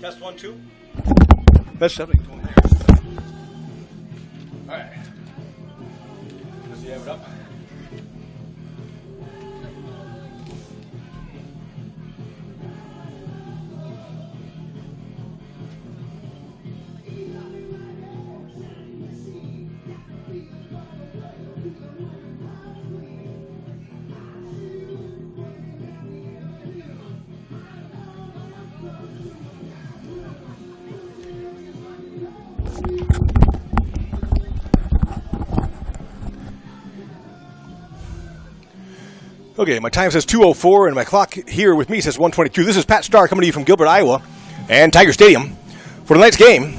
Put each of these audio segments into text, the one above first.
Test 1, 2. That's definitely going there. All right. Does he have it up? Okay, my time says 2:04, and my clock here with me says 1:22. This is Pat Starr coming to you from Gilbert, Iowa, and Tiger Stadium for tonight's game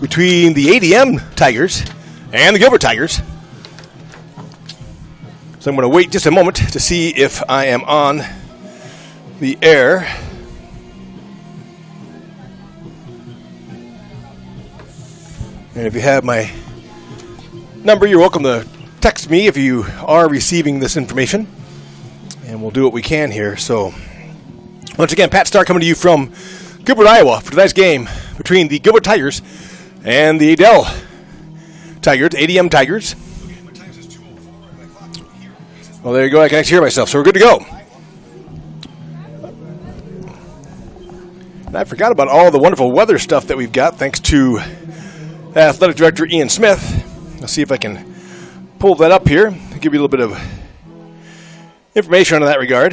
between the ADM Tigers and the Gilbert Tigers. So I'm going to wait just a moment to see if I am on the air. And if you have my number, you're welcome to text me if you are receiving this information. And we'll do what we can here. So, once again, Pat Starr coming to you from Gilbert, Iowa for tonight's game between the Gilbert Tigers and the Adel Tigers, ADM Tigers. Well, there you go. I can actually hear myself, so we're good to go. And I forgot about all the wonderful weather stuff that we've got, thanks to Athletic Director Ian Smith. Let's see if I can pull that up here, give you a little bit of information in that regard.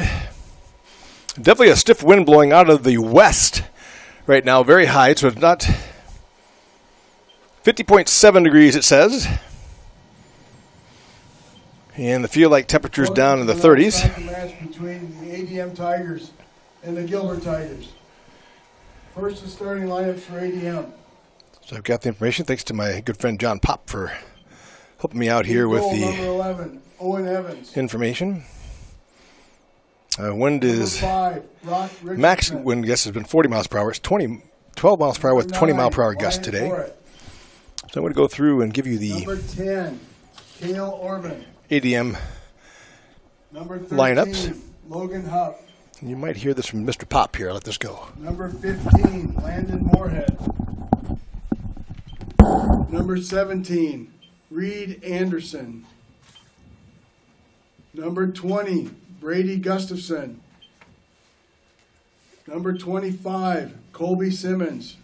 Definitely a stiff wind blowing out of the west right now, very high, so it's not 50.7 degrees, it says. And the feel like temperatures down in the 30s. Match between the ADM Tigers and the Gilbert Tigers. First, the starting lineups for ADM. So I've got the information, thanks to my good friend John Pop for helping me out here with the number 11, Owen Evans. Information. Wind is 5, Rock max wind gust has been 40 miles per hour. It's 12 miles per hour with 20 mile per hour gust today. So I'm going to go through and give you the number 10, Cale Orban. ADM number 13, lineups. Logan Hupp. You might hear this from Mr. Pop here. Let this go. Number 15, Landon Moorhead. Number 17, Reed Anderson. Number 20, Brady Gustafson. Number 25, Colby Simmons.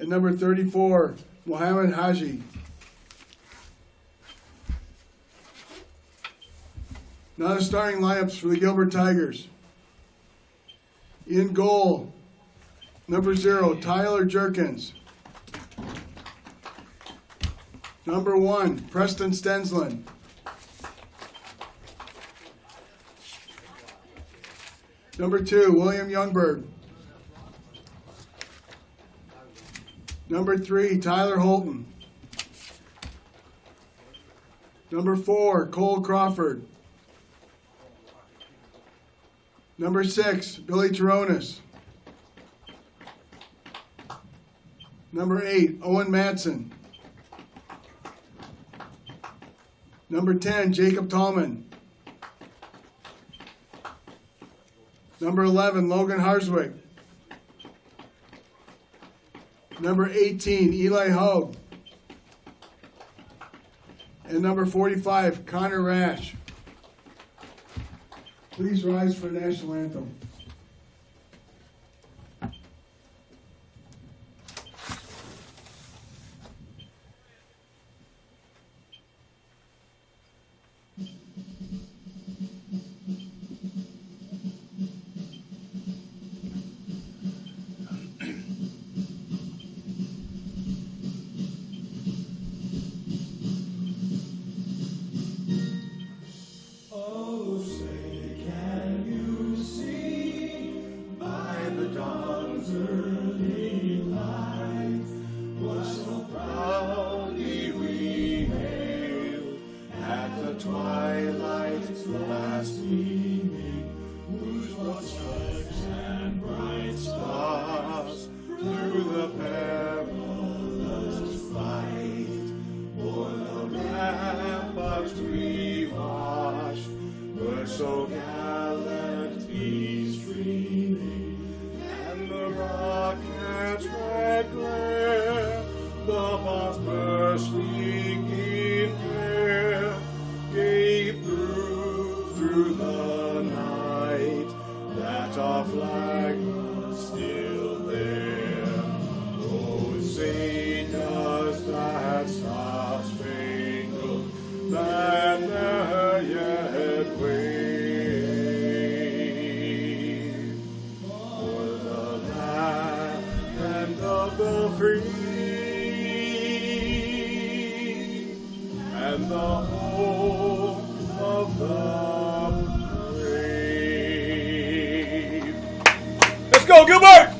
And number 34, Mohammed Haji. Now the starting lineups for the Gilbert Tigers. In goal, number 0, Tyler Jerkins. Number 1, Preston Stensland. Number 2, William Youngberg. Number 3, Tyler Holton. Number 4, Cole Crawford. Number 6, Billy Taronis. Number 8, Owen Madsen. Number 10, Jacob Tallman. Number 11, Logan Harswick. Number 18, Eli Hogue. And number 45, Connor Rash. Please rise for national anthem. So gallantly streaming, and the rocket's red glare, the bombs bursting in air, gave proof through the night that our flag was still there. Oh, say does that star-spangled banner yet wave? The free and the home of the brave. Let's go, Gilbert!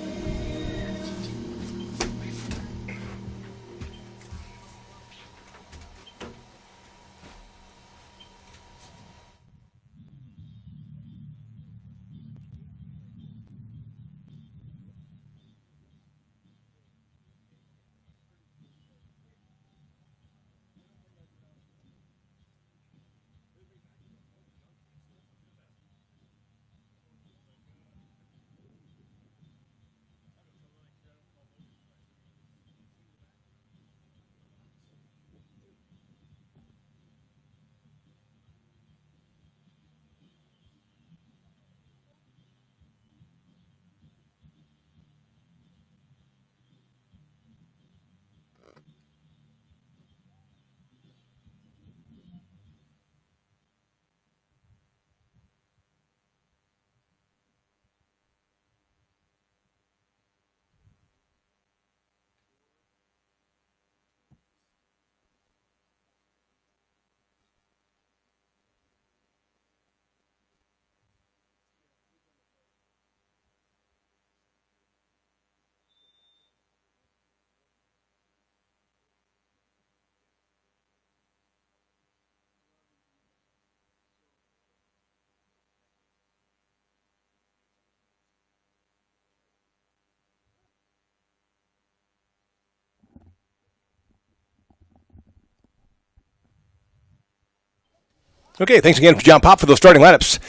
Okay, thanks again to John Pop for those starting lineups.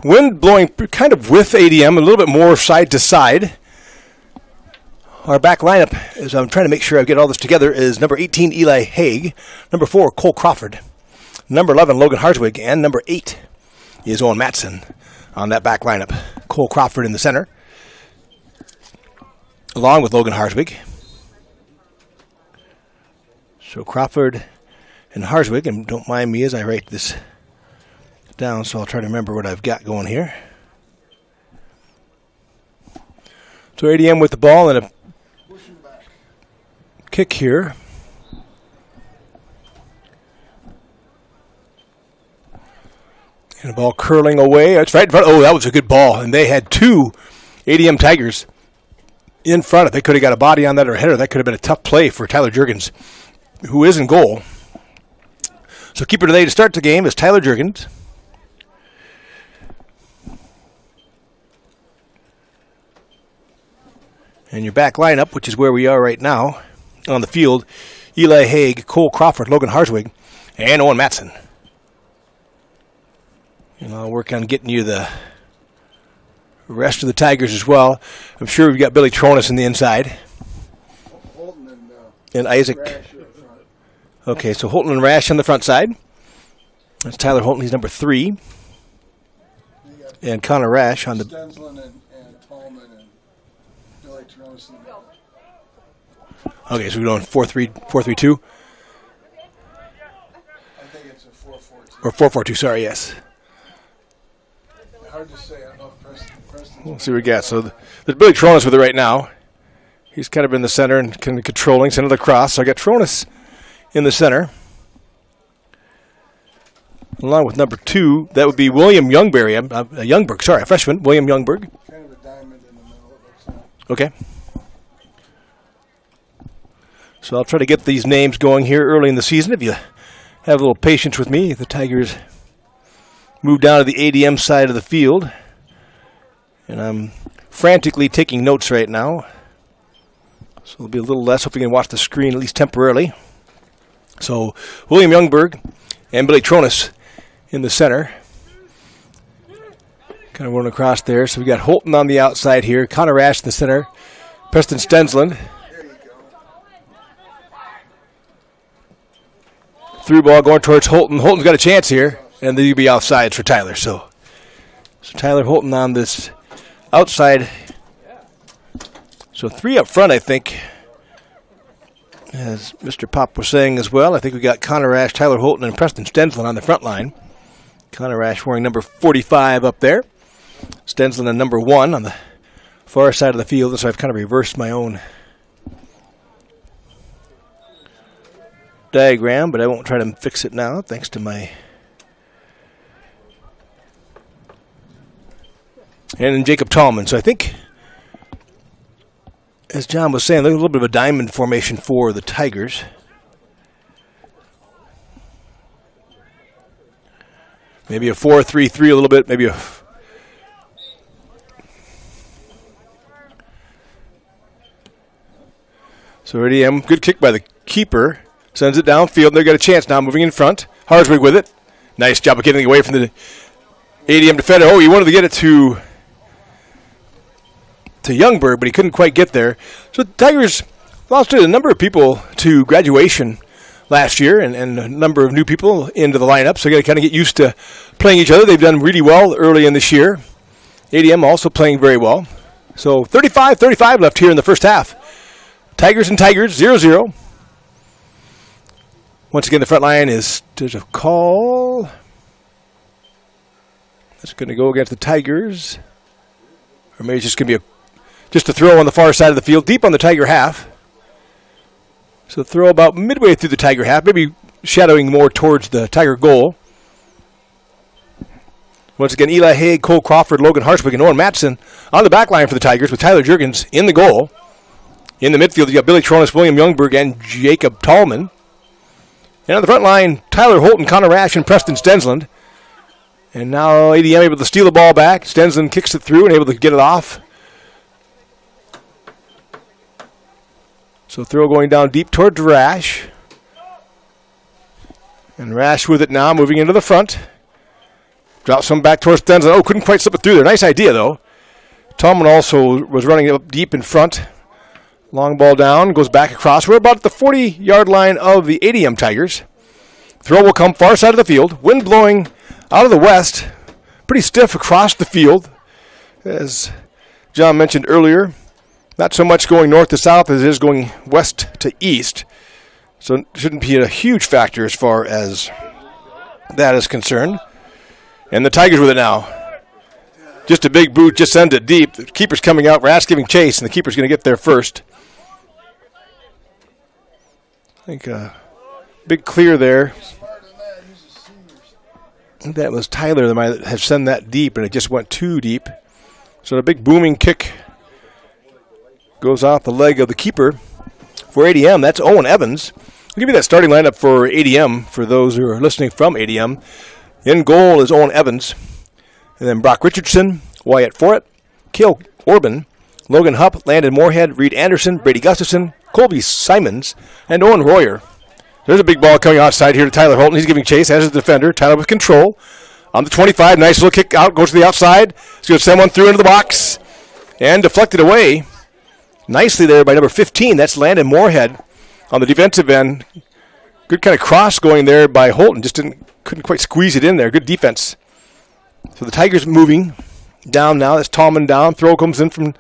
Wind blowing kind of with ADM, a little bit more side to side. Our back lineup, as I'm trying to make sure I get all this together, is number 18, Eli Haig, number 4, Cole Crawford, number 11, Logan Harswig, and number 8 is Owen Matson on that back lineup. Cole Crawford in the center, along with Logan Harswig. So Crawford and Harswig, and don't mind me as I write this down, so I'll try to remember what I've got going here. So ADM with the ball and a kick here. And the ball curling away. It's right in front. Oh, that was a good ball. And they had two ADM Tigers in front. If they could have got a body on that or a header, that could have been a tough play for Tyler Juergens, who is in goal. So keeper today to start the game is Tyler Juergens. And your back lineup, which is where we are right now on the field, Eli Haig, Cole Crawford, Logan Harswig, and Owen Matson. And I'll work on getting you the rest of the Tigers as well. I'm sure we've got Billy Tronis in the inside. Holton And Isaac Okay, so Holton and Rash on the front side. That's Tyler Holton. He's number 3. And Connor Rash on the... Stensland and Tallman and Billy Tronis. Okay, so we're going 4-3-2? I think it's a 4-4-2. Or 4-4-2, sorry, yes. Hard to say. I don't know if Preston's... We'll see what we got. So there's Billy Tronis with it right now. He's kind of in the center and kind of controlling, center of the cross. So I got Tronis in the center. Along with number 2, that would be William Youngberry. Youngberg, sorry, a freshman, William Youngberg. Kind of a diamond in the middle, it looks like. Okay. So I'll try to get these names going here early in the season. If you have a little patience with me, the Tigers move down to the ADM side of the field. And I'm frantically taking notes right now. So it'll be a little less. Hope you can watch the screen at least temporarily. So William Youngberg and Billy Tronis in the center. Kind of running across there. So we got Holton on the outside here. Connor Rash in the center. Preston Stensland. There you go. Through ball going towards Holton. Holton's got a chance here. And then he'll be offsides for Tyler. So Tyler Holton on this outside. So 3 up front, I think. As Mr. Pop was saying as well, I think we got Connor Rash, Tyler Holton, and Preston Stensland on the front line. Connor Rash wearing number 45 up there. Stensland on number 1 on the far side of the field. So I've kind of reversed my own diagram, but I won't try to fix it now thanks to my... And then Jacob Tallman. So I think, as John was saying, there's a little bit of a diamond formation for the Tigers. Maybe a 4-3-3 a little bit. Maybe a... So ADM, good kick by the keeper. Sends it downfield. They've got a chance now moving in front. Harswig with it. Nice job of getting away from the ADM defender. Oh, he wanted to get it to Youngberg, but he couldn't quite get there. So the Tigers lost a number of people to graduation last year and a number of new people into the lineup, so they got to kind of get used to playing each other. They've done really well early in this year. ADM also playing very well. So 35-35 left here in the first half. Tigers and Tigers, 0-0. Once again, the front line there's a call. That's going to go against the Tigers. Or maybe it's just going to be just a throw on the far side of the field, deep on the Tiger half. So throw about midway through the Tiger half, maybe shadowing more towards the Tiger goal. Once again, Eli Haig, Cole Crawford, Logan Harswick, and Owen Matson on the back line for the Tigers with Tyler Juergens in the goal. In the midfield, you got Billy Tronis, William Youngberg, and Jacob Tallman. And on the front line, Tyler Holton, Connor Rash, and Preston Stensland. And now ADM able to steal the ball back. Stensland kicks it through and able to get it off. So throw going down deep toward Rash. And Rash with it now, moving into the front. Drops some back towards Stensland. Oh, couldn't quite slip it through there. Nice idea, though. Tallman also was running up deep in front. Long ball down, goes back across. We're about at the 40-yard line of the ADM Tigers. Throw will come far side of the field. Wind blowing out of the west. Pretty stiff across the field. As John mentioned earlier, not so much going north to south as it is going west to east. So it shouldn't be a huge factor as far as that is concerned. And the Tigers with it now. Just a big boot, just sends it deep. The keeper's coming out. Rash giving chase, and the keeper's going to get there first. I think big clear there. I think that was Tyler that might have sent that deep, and it just went too deep. So the big booming kick goes off the leg of the keeper for ADM. That's Owen Evans. I'll give you that starting lineup for ADM for those who are listening from ADM. In goal is Owen Evans. And then Brock Richardson, Wyatt Forrett, Cale Orban, Logan Hupp, Landon Moorhead, Reed Anderson, Brady Gustafson, Colby Simons, and Owen Royer. There's a big ball coming outside here to Tyler Holton. He's giving chase as a defender. Tyler with control. On the 25, nice little kick out, goes to the outside. He's going to send one through into the box. And deflected away nicely there by number 15. That's Landon Moorhead on the defensive end. Good kind of cross going there by Holton. Just couldn't quite squeeze it in there. Good defense. So the Tigers moving down now. That's Tallman down. Throw comes in from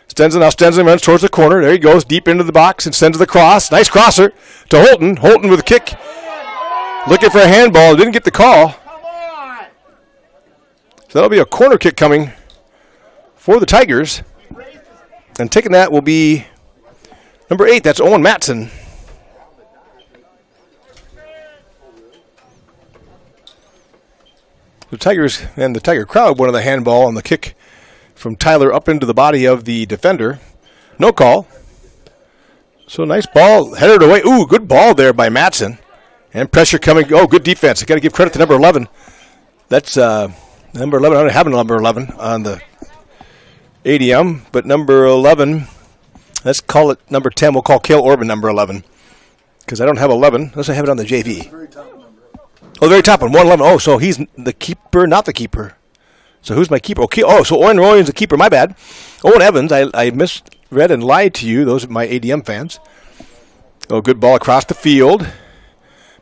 Stenson. Now Stenson runs towards the corner. There he goes, deep into the box and sends the cross. Nice crosser to Holton. Holton with a kick. Looking for a handball. Didn't get the call. So that'll be a corner kick coming for the Tigers. And taking that will be number 8. That's Owen Matson. The Tigers and the Tiger crowd wanted the handball on the kick from Tyler up into the body of the defender. No call. So nice ball, headed away. Ooh, good ball there by Matson. And pressure coming. Oh, good defense. I got to give credit to number 11. That's number 11. I don't have a number 11 on the ADM, but number 11, let's call it number 10. We'll call Cale Orban number 11 because I don't have 11 unless I have it on the JV. Oh, the very top one, 111. Oh, so he's the keeper, not the keeper. So who's my keeper? Okay. Oh, so Owen Royan's the keeper. My bad. Owen Evans, I misread and lied to you. Those are my ADM fans. Oh, good ball across the field.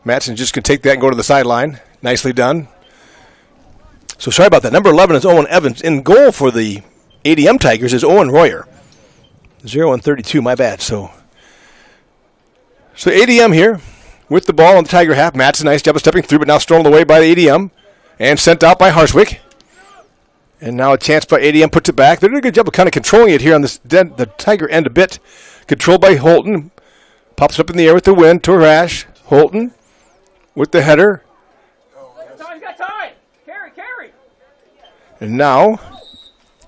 Matson just can take that and go to the sideline. Nicely done. So sorry about that. Number 11 is Owen Evans. In goal for the ADM Tigers is Owen Royer. 0-32, my bad. So ADM here with the ball on the Tiger half. Matson, nice job of stepping through, but now stolen away by the ADM and sent out by Harswick. And now a chance by ADM, puts it back. They're doing a good job of kind of controlling it here on this the Tiger end a bit. Controlled by Holton. Pops up in the air with the wind to Rash. Holton with the header. And now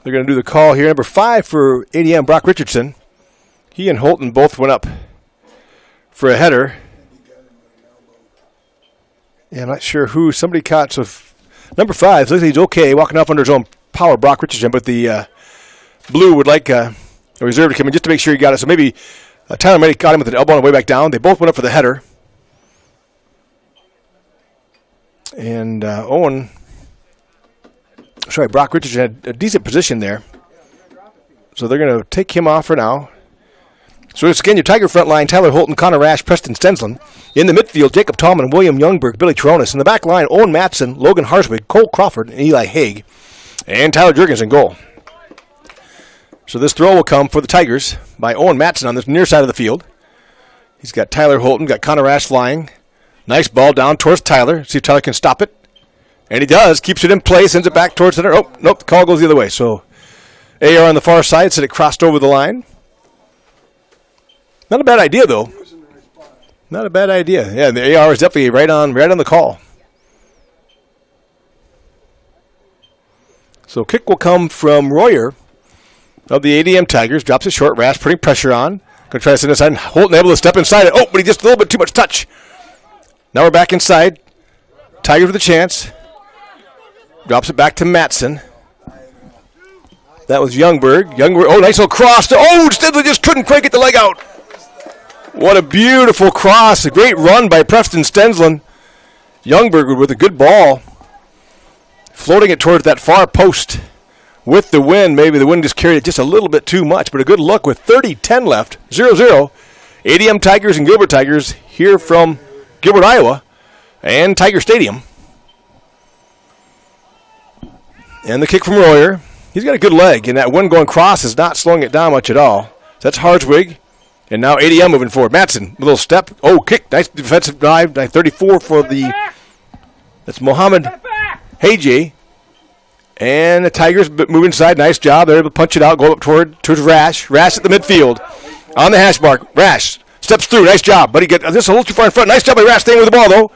they're going to do the call here. Number 5 for ADM, Brock Richardson. He and Holton both went up for a header. Yeah, I'm not sure who. Somebody caught. So number 5, looks like he's okay, walking off under his own power, Brock Richardson. But the blue would like a reserve to come in just to make sure he got it. So maybe Tyler Meddy got him with an elbow on the way back down. They both went up for the header. And Brock Richardson had a decent position there. So they're going to take him off for now. So it's again your Tiger front line, Tyler Holton, Connor Rash, Preston Stensland. In the midfield, Jacob Tallman, William Youngberg, Billy Tronis. In the back line, Owen Matson, Logan Harswig, Cole Crawford, and Eli Haig. And Tyler Jurgens in goal. So this throw will come for the Tigers by Owen Matson on this near side of the field. He's got Tyler Holton, got Connor Rash flying. Nice ball down towards Tyler. See if Tyler can stop it. And he does. Keeps it in place. Sends it back towards center. Oh, nope. The call goes the other way. So AR on the far side said it crossed over the line. Not a bad idea, though. Not a bad idea. Yeah, the AR is definitely right on the call. So kick will come from Royer of the ADM Tigers. Drops it short. Rash putting pressure on. Going to try to send it inside. Holton able to step inside it. Oh, but he just a little bit too much touch. Now we're back inside. Tigers with a chance. Drops it back to Matson. That was Youngberg. Oh, nice little cross. Stidley just couldn't quite get the leg out. What a beautiful cross. A great run by Preston Stensland. Youngberg with a good ball. Floating it towards that far post with the wind. Maybe the wind just carried it just a little bit too much, but a good look with 30-10 left. 0-0. ADM Tigers and Gilbert Tigers here from Gilbert, Iowa, and Tiger Stadium. And the kick from Royer. He's got a good leg, and that wind going cross is not slowing it down much at all. So that's Harswig. And now ADM moving forward. Matson, a little step. Oh, kick. Nice defensive drive. 34 for the... That's Mohammed Hajay. And the Tigers move inside. Nice job. They're able to punch it out. Go up towards Rash. Rash at the midfield. On the hash mark. Rash steps through. Nice job. But he gets this a little too far in front. Nice job by Rash staying with the ball, though.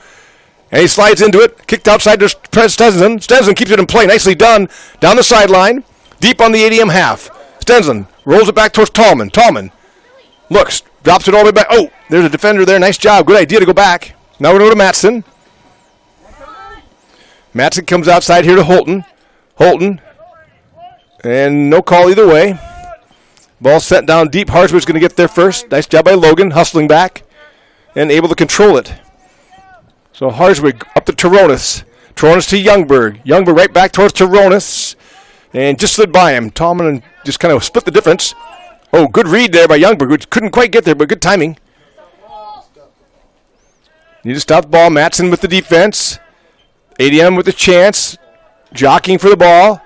And he slides into it. Kicked outside to Stensland. Stensland keeps it in play. Nicely done. Down the sideline. Deep on the ADM half. Stensland rolls it back towards Tallman. Tallman looks. Drops it all the way back. Oh, there's a defender there. Nice job. Good idea to go back. Now we're going to go to Matson. Matson comes outside here to Holton. Holton. And no call either way. Ball sent down deep. Harswig's going to get there first. Nice job by Logan. Hustling back. And able to control it. So Harswig up to Toronis. Toronis to Youngberg. Youngberg right back towards Toronis. And just slid by him. Tallman just kind of split the difference. Oh, good read there by Youngberg, which couldn't quite get there, but good timing. Need to stop the ball. Matson with the defense. ADM with the chance. Jockeying for the ball.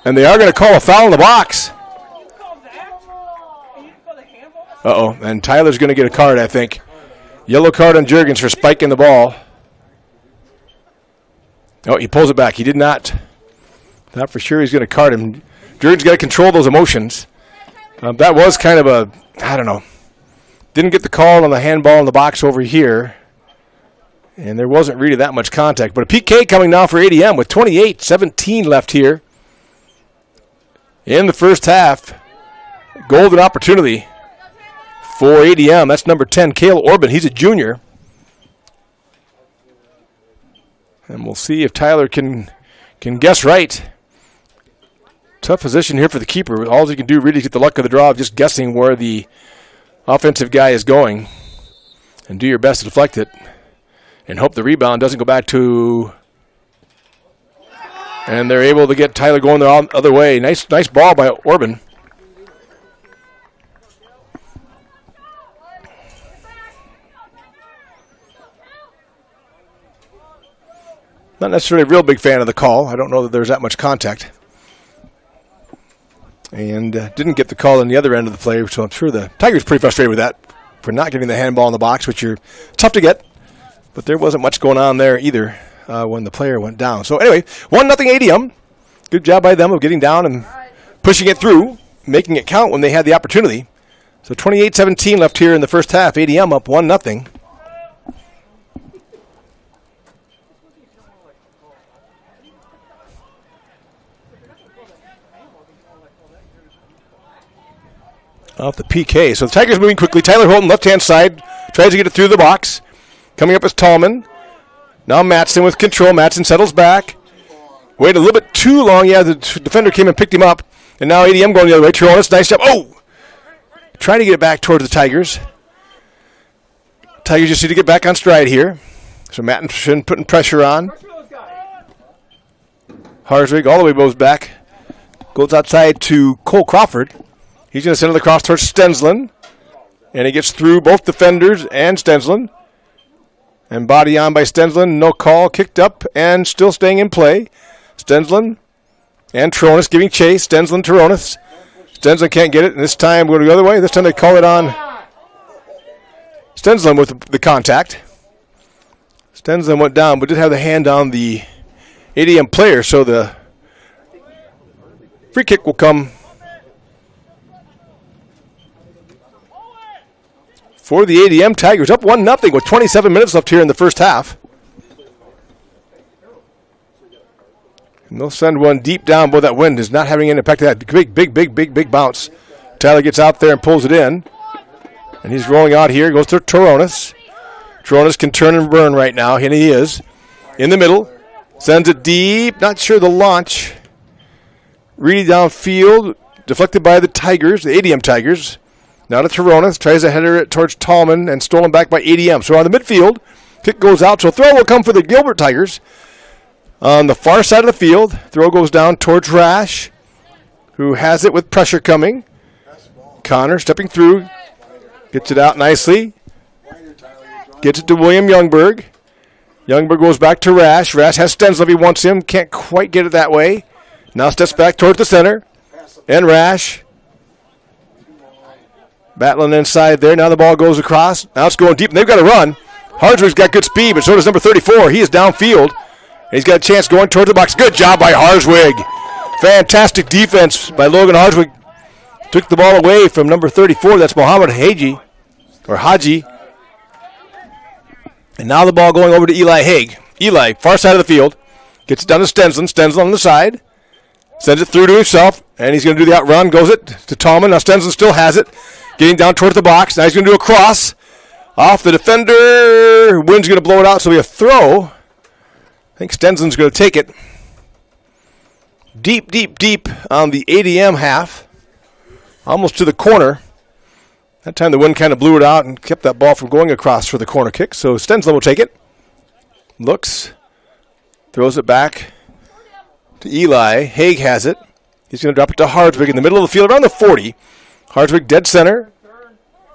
And they are going to call a foul in the box. Uh-oh. And Tyler's going to get a card, I think. Yellow card on Juergens for spiking the ball. Oh, he pulls it back. He did not. Not for sure he's going to card him. Juergens got to control those emotions. That was kind of a, I don't know. Didn't get the call on the handball in the box over here. And there wasn't really that much contact. But a PK coming now for ADM with 28-17 left here in the first half. Golden opportunity for ADM. That's number 10, Cale Orban. He's a junior. And we'll see if Tyler can guess right. Tough position here for the keeper. All he can do really is get the luck of the draw of just guessing where the offensive guy is going. And do your best to deflect it. And hope the rebound doesn't go back to... And they're able to get Tyler going the other way. Nice ball by Orban. Not necessarily a real big fan of the call. I don't know that there's that much contact. And didn't get the call on the other end of the play, so I'm sure the Tigers pretty frustrated with that for not getting the handball in the box, which are tough to get. But there wasn't much going on there either when the player went down. So anyway, 1-0 ADM. Good job by them of getting down and pushing it through, making it count when they had the opportunity. So 28-17 left here in the first half. ADM up 1-0. Off the PK. So the Tigers moving quickly. Tyler Holton, left-hand side, tries to get it through the box. Coming up is Tallman. Now Matson with control. Matson settles back. Waited a little bit too long. Yeah, the defender came and picked him up. And now ADM going the other way. Tronis, nice job. Oh! Trying to get it back towards the Tigers. Tigers just need to get back on stride here. So Matson putting pressure on. Harzwig all the way goes back. Goes outside to Cole Crawford. He's going to send it across towards Stensland. And he gets through both defenders and Stensland. And body on by Stensland. No call. Kicked up and still staying in play. Stensland and Tronis giving chase. Stensland, Tronis. Stensland can't get it. And this time we're going to go the other way. This time they call it on Stensland with the contact. Stensland went down but did have the hand on the ADM player. So the free kick will come for the ADM Tigers. Up 1-0 with 27 minutes left here in the first half. And they'll send one deep down. Boy, that wind is not having any impact. That big bounce. Tyler gets out there and pulls it in. And he's rolling out here. Goes to Toronis. Toronis can turn and burn right now. And he is. In the middle. Sends it deep. Not sure the launch. Really downfield. Deflected by the Tigers, the ADM Tigers. Now to Toronis, tries to header it towards Tallman and stolen back by ADM. So on the midfield, kick goes out. So throw will come for the Gilbert Tigers. On the far side of the field, throw goes down towards Rash, who has it with pressure coming. Connor stepping through, gets it out nicely. Gets it to William Youngberg. Youngberg goes back to Rash. Rash has Stensel if he wants him. Can't quite get it that way. Now steps back towards the center. And Rash battling inside there. Now the ball goes across. Now it's going deep, and they've got to run. Harzwig's got good speed, but so does number 34. He is downfield. He's got a chance going towards the box. Good job by Harzwig. Fantastic defense by Logan Harzwig. Took the ball away from number 34. That's Mohammed Haji. And now the ball going over to Eli Haig. Eli, far side of the field. Gets it down to Stensland. Stensland on the side. Sends it through to himself, and he's going to do the outrun. Goes it to Tallman. Now Stensland still has it. Getting down towards the box. Now he's going to do a cross. Off the defender. Wind's going to blow it out, so we have throw. I think Stensland's going to take it. Deep on the ADM half. Almost to the corner. That time the wind kind of blew it out and kept that ball from going across for the corner kick. So Stensland will take it. Looks. Throws it back to Eli. Haig has it. He's going to drop it to Harzwig in the middle of the field, around the 40. Harzwig dead center.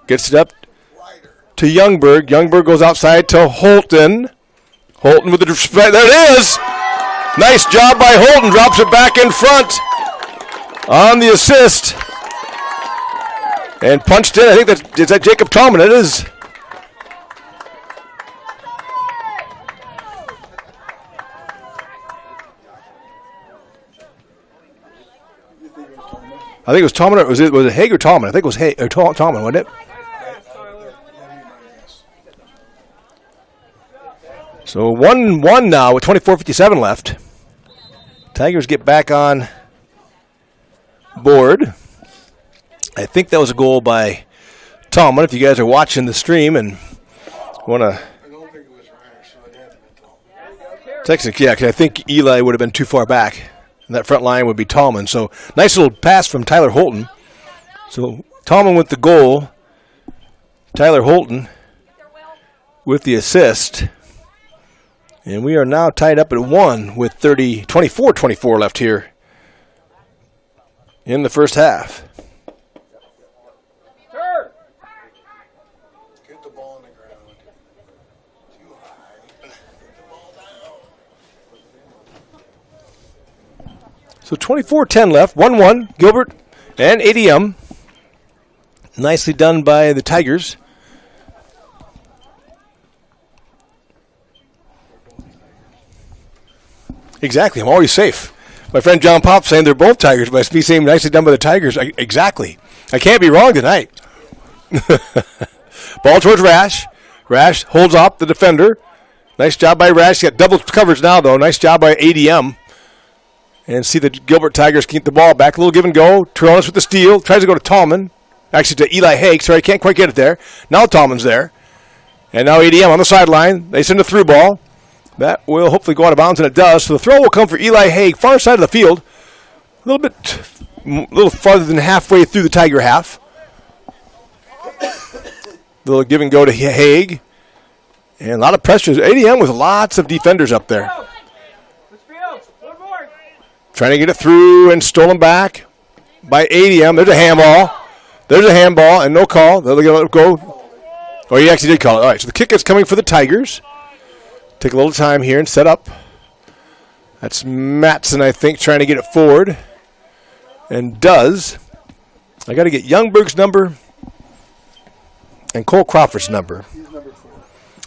Gets it up to Youngberg. Youngberg goes outside to Holton. Holton with the... There it is! Nice job by Holton. Drops it back in front on the assist. And punched in. I think is that Jacob Tallman. It is. I think it was Tallman. Or was it Haig or Tallman? I think it was Haig or Tallman, wasn't it? So 1-1 now with 24:57 left. Tigers get back on board. I think that was a goal by Tallman. If you guys are watching the stream and want to I don't think it was Rash, so it had to be Tallman. text it, yeah, because I think Eli would have been too far back. And that front line would be Tallman. So nice little pass from Tyler Holton. So Tallman with the goal. Tyler Holton with the assist. And we are now tied up at 1 with 24-24 left here in the first half. Get the ball on the ground. Too high. Get the ball down. So 24-10 left, 1-1, Gilbert and ADM. Nicely done by the Tigers. Exactly, I'm always safe. My friend John Pop saying they're both Tigers, but me saying nicely done by the Tigers. Exactly. I can't be wrong tonight. Ball towards Rash. Rash holds up the defender. Nice job by Rash. Got double coverage now, though. Nice job by ADM. And see the Gilbert Tigers keep the ball back. A little give and go. Toronis with the steal. Tries to go to Tallman. Actually to Eli Haig. Sorry, can't quite get it there. Now Tallman's there. And now ADM on the sideline. They send a through ball. That will hopefully go out of bounds, and it does. So the throw will come for Eli Haig, far side of the field. A little farther than halfway through the Tiger half. Little give and go to Haig. And a lot of pressure. ADM with lots of defenders up there. Trying to get it through and stolen back by ADM. There's a handball. There's a handball and no call. They're going to let it go. Oh, he actually did call it. All right, so the kick is coming for the Tigers. Take a little time here and set up. That's Matson, I think, trying to get it forward. And does. I got to get Youngberg's number and Cole Crawford's number. He's number 4.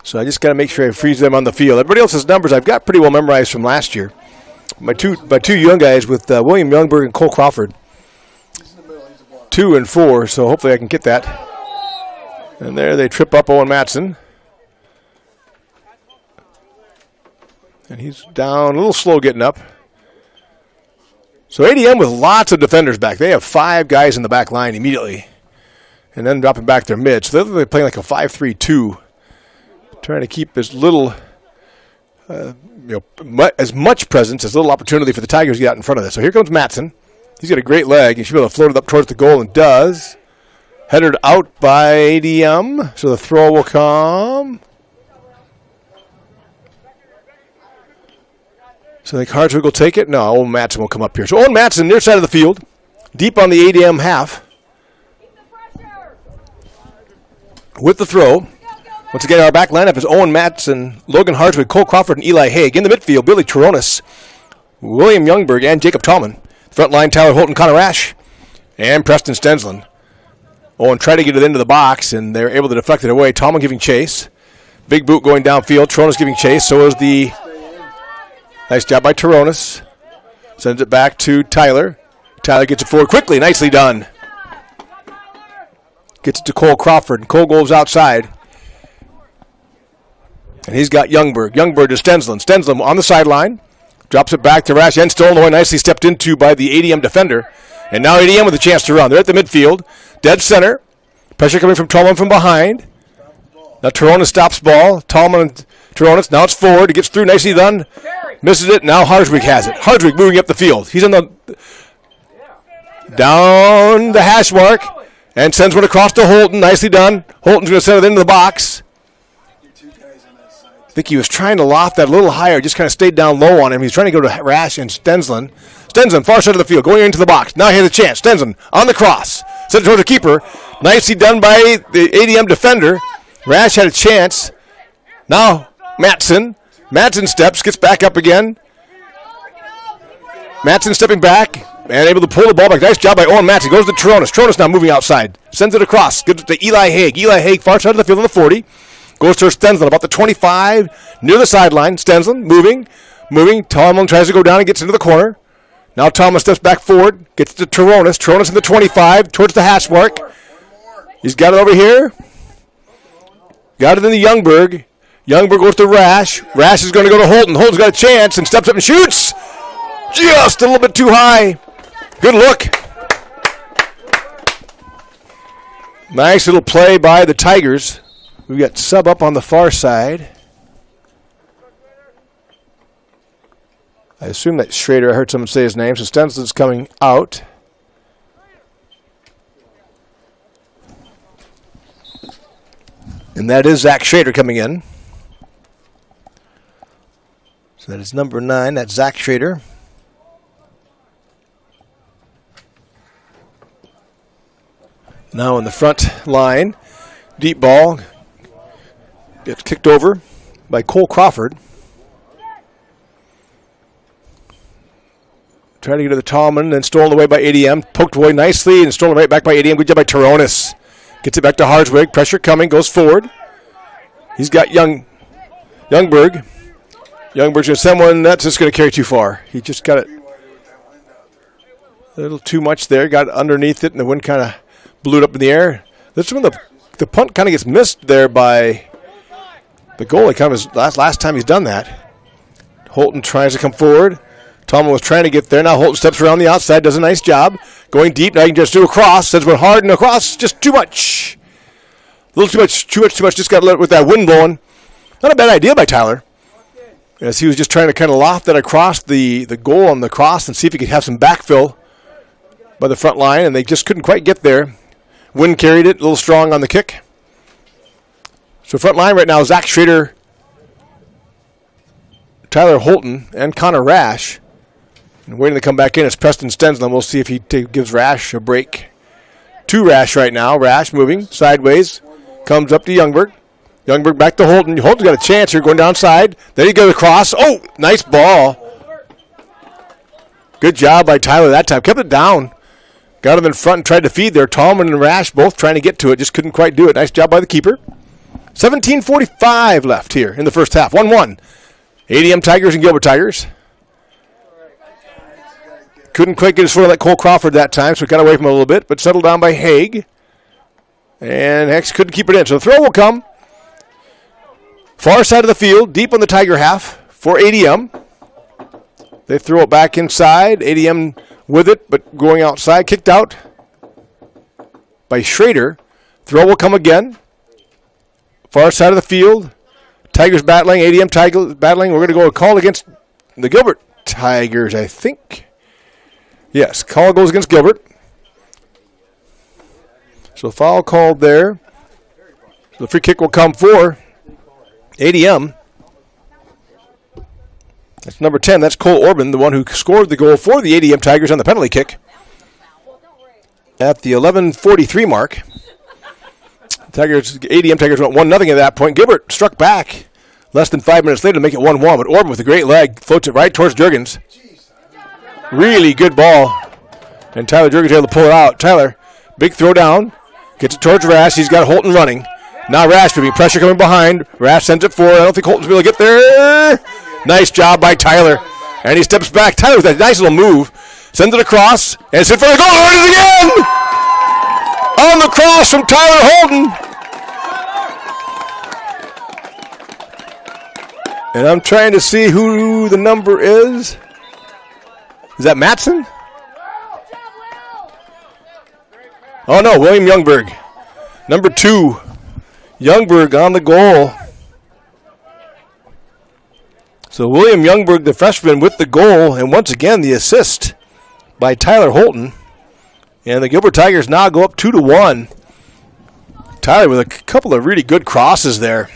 So I just got to make sure I freeze them on the field. Everybody else's numbers I've got pretty well memorized from last year. My two young guys with William Youngberg and Cole Crawford. He's in the middle. He's a block. 2 and 4, so hopefully I can get that. And there they trip up Owen Matson. And he's down, a little slow getting up. So ADM with lots of defenders back. They have 5 guys in the back line immediately. And then dropping back their mid. So they're playing like a 5-3-2. Trying to keep as little, as much presence, as little opportunity for the Tigers to get out in front of this. So here comes Matson. He's got a great leg. He should be able to float it up towards the goal, and does. Headed out by ADM. So the throw will come. So I think Hartswick will take it. No, Owen Matson will come up here. So Owen Matson, near side of the field, deep on the ADM half. With the throw. Once again, our back lineup is Owen Matson, Logan Hartswick, Cole Crawford, and Eli Haig. In the midfield, Billy Toronis, William Youngberg, and Jacob Tallman. Front line, Tyler Holton, Connor Rash, and Preston Stensland. Owen tried to get it into the box, and they were able to deflect it away. Tallman giving chase. Big boot going downfield. Toronis giving chase. So is the... Nice job by Toronis. Sends it back to Tyler. Tyler gets it forward quickly. Nicely done. Gets it to Cole Crawford. Cole goes outside. And he's got Youngberg. Youngberg to Stensland. Stensland on the sideline. Drops it back to Rash. And stolen away. Nicely stepped into by the ADM defender. And now ADM with a chance to run. They're at the midfield. Dead center. Pressure coming from Tallman from behind. Now Toronis stops ball. Tallman and Toronis. Now it's forward. It gets through. Nicely done. Misses it. Now Hartswick has it. Hartswick moving up the field. He's on the down the hash mark and sends one across to Holton. Nicely done. Holton's going to send it into the box. I think he was trying to loft that a little higher. Just kind of stayed down low on him. He's trying to go to Rash and Stensland. Stensland, far side of the field, going into the box. Now he has a chance. Stensland on the cross. Sent it towards the keeper. Nicely done by the ADM defender. Rash had a chance. Now, Matson. Matson steps, gets back up again. Matson stepping back and able to pull the ball back. Nice job by Owen Matson. Goes to Tronis. Tronis now moving outside. Sends it across. Gives it to Eli Haig. Eli Haig, far side of the field on the 40. Goes to Stensland, about the 25, near the sideline. Stensland moving. Tomlin tries to go down and gets into the corner. Now Thomas steps back forward. Gets to Tronis. Tronis in the 25, towards the hash mark. He's got it over here. Got it in the Youngberg. Youngberg goes to Rash. Rash is going to go to Holton. Holton's got a chance and steps up and shoots. Just a little bit too high. Good look. Nice little play by the Tigers. We've got sub up on the far side. I assume that's Schrader. I heard someone say his name. So Stensland's coming out. And that is Zach Schrader coming in. So that is number 9. That's Zach Schrader. Now in the front line, deep ball gets kicked over by Cole Crawford. Trying to get to the Tallman, then stolen away by ADM. Poked away nicely and stolen right back by ADM. Good job by Taronis. Gets it back to Harswig. Pressure coming, goes forward. He's got Youngberg. Youngberg's going to send one. That's just going to carry too far. He just got it a little too much there. Got underneath it, and the wind kind of blew it up in the air. This one, the punt kind of gets missed there by the goalie. Kind of his last time he's done that. Holton tries to come forward. Tomlin was trying to get there. Now Holton steps around the outside, does a nice job. Going deep. Now he can just do a cross. Sends one hard and across. Just too much. A little too much. Just got let with that wind blowing. Not a bad idea by Tyler. As he was just trying to kind of loft that across the goal on the cross and see if he could have some backfill by the front line, and they just couldn't quite get there. Wind carried it, a little strong on the kick. So front line right now, Zach Schrader, Tyler Holton, and Connor Rash. And waiting to come back in is Preston Stensland. We'll see if he gives Rash a break. To Rash right now. Rash moving sideways. Comes up to Youngberg. Youngberg back to Holton. Holton's got a chance here going downside. Then he goes across. Oh, nice ball. Good job by Tyler that time. Kept it down. Got him in front and tried to feed there. Tallman and Rash both trying to get to it. Just couldn't quite do it. Nice job by the keeper. 17:45 left here in the first half. 1-1. ADM Tigers and Gilbert Tigers. Couldn't quite get his foot on that Cole Crawford that time, so got away from him a little bit, but settled down by Haig. And Hex couldn't keep it in. So the throw will come. Far side of the field, deep on the Tiger half for ADM. They throw it back inside. ADM with it, but going outside. Kicked out by Schrader. Throw will come again. Far side of the field. Tigers battling. ADM Tigers battling. We're going to go a call against the Gilbert Tigers, I think. Yes, call goes against Gilbert. So foul called there. So the free kick will come for ADM. That's number 10. That's Cole Orban, the one who scored the goal for the ADM Tigers on the penalty kick. At the 11:43 mark. ADM Tigers went 1-0 at that point. Gilbert struck back less than 5 minutes later to make it 1-1, but Orban with a great leg floats it right towards Jurgens. Really good ball. And Tyler Jurgens able to pull it out. Tyler, big throw down. Gets it towards Rash. He's got Holton running. Now Rash moving. Pressure coming behind. Rash sends it forward. I don't think Holton's able to get there. Nice job by Tyler. And he steps back. Tyler with that nice little move. Sends it across. And it's in front of the goal. It is again! On the cross from Tyler Holton. And I'm trying to see who the number is. Is that Matson? Oh, no, William Youngberg. Number 2. Youngberg on the goal. So William Youngberg, the freshman, with the goal. And once again, the assist by Tyler Holton. And the Gilbert Tigers now go up 2-1. Tyler with a couple of really good crosses there.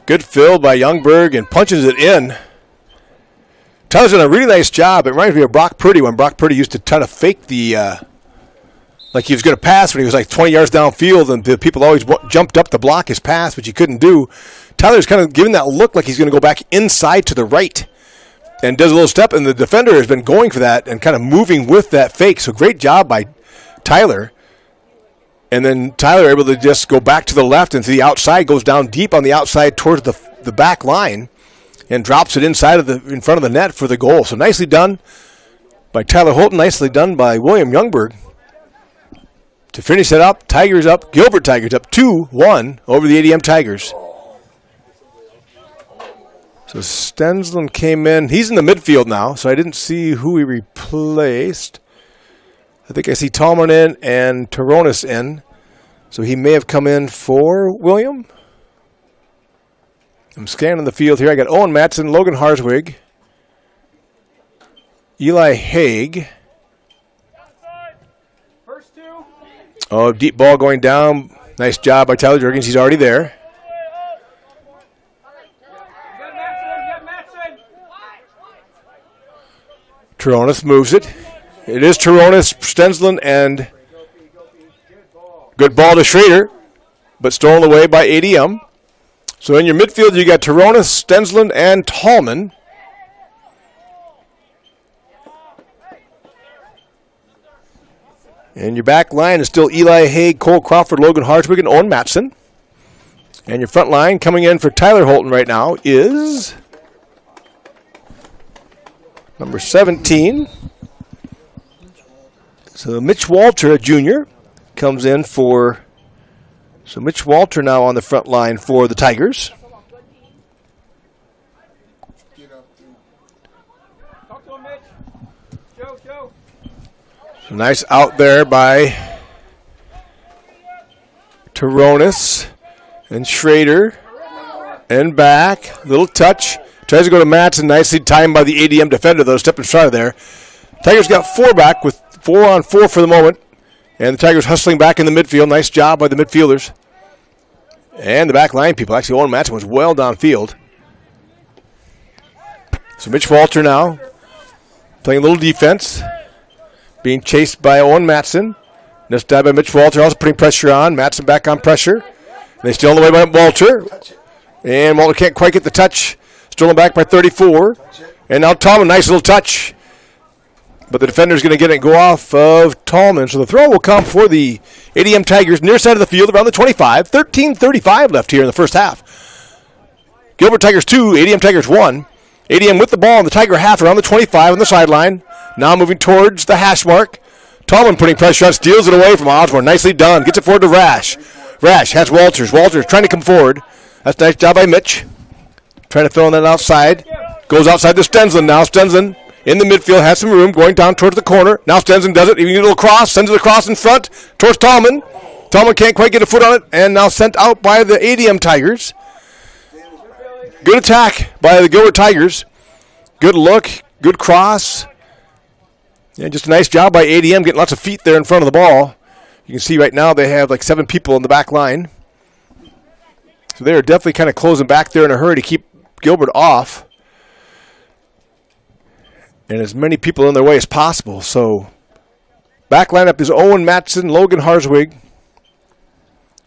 Good fill by Youngberg and punches it in. Tyler's done a really nice job. It reminds me of Brock Purdy when Brock Purdy used to try to fake the like he was going to pass when he was like 20 yards downfield, and the people always jumped up to block his pass, which he couldn't do. Tyler's kind of giving that look like he's going to go back inside to the right and does a little step, and the defender has been going for that and kind of moving with that fake. So great job by Tyler. And then Tyler able to just go back to the left and to the outside, goes down deep on the outside towards the back line and drops it in front of the net for the goal. So nicely done by Tyler Holton, nicely done by William Youngberg. To finish it up, Gilbert Tigers up 2-1 over the ADM Tigers. So Stensland came in. He's in the midfield now, so I didn't see who he replaced. I think I see Tallman in and Toronis in. So he may have come in for William. I'm scanning the field here. I got Owen Matson, Logan Harswig, Eli Haig. Oh, deep ball going down. Nice job by Tyler Jurgens. He's already there. Toronis moves it. It is Toronis, Stensland, and good ball to Schrader, but stolen away by ADM. So in your midfield, you got Toronis, Stensland, and Tallman. And your back line is still Eli Haig, Cole Crawford, Logan Hartwig, and Owen Matson. And your front line coming in for Tyler Holton right now is number 17. So Mitch Walter, a junior, comes in for... So Mitch Walter now on the front line for the Tigers. So nice out there by Toronis and Schrader. And back. Little touch. Tries to go to Matson. Nicely timed by the ADM defender, though. Step in front of there. Tigers got 4 back with 4-on-4 for the moment. And the Tigers hustling back in the midfield. Nice job by the midfielders. And the back line people. Actually, Owen Matson was well downfield. So Mitch Walter now playing a little defense. Being chased by Owen Matson. Nice dive by Mitch Walter. Also putting pressure on. Matson back on pressure. And they still on the way by Walter. And Walter can't quite get the touch. Stolen back by 34. And now Tallman. Nice little touch. But the defender's going to get it and go off of Tallman. So the throw will come for the ADM Tigers near side of the field around the 25. 13:35 left here in the first half. Gilbert Tigers 2, ADM Tigers 1. ADM with the ball in the Tiger half around the 25 on the sideline. Now moving towards the hash mark. Tallman putting pressure on, steals it away from Osborne. Nicely done. Gets it forward to Rash. Rash has Walters. Walters trying to come forward. That's a nice job by Mitch. Trying to fill in that outside. Goes outside to Stensland now. Stensland in the midfield, has some room, going down towards the corner. Now Stensland does it. Even a little cross, sends it across in front towards Tallman. Tallman can't quite get a foot on it, and now sent out by the ADM Tigers. Good attack by the Gilbert Tigers. Good look, good cross. Yeah, just a nice job by ADM getting lots of feet there in front of the ball. You can see right now they have like 7 people in the back line. So they are definitely kind of closing back there in a hurry to keep Gilbert off. And as many people in their way as possible. So back lineup is Owen Matson, Logan Harswig,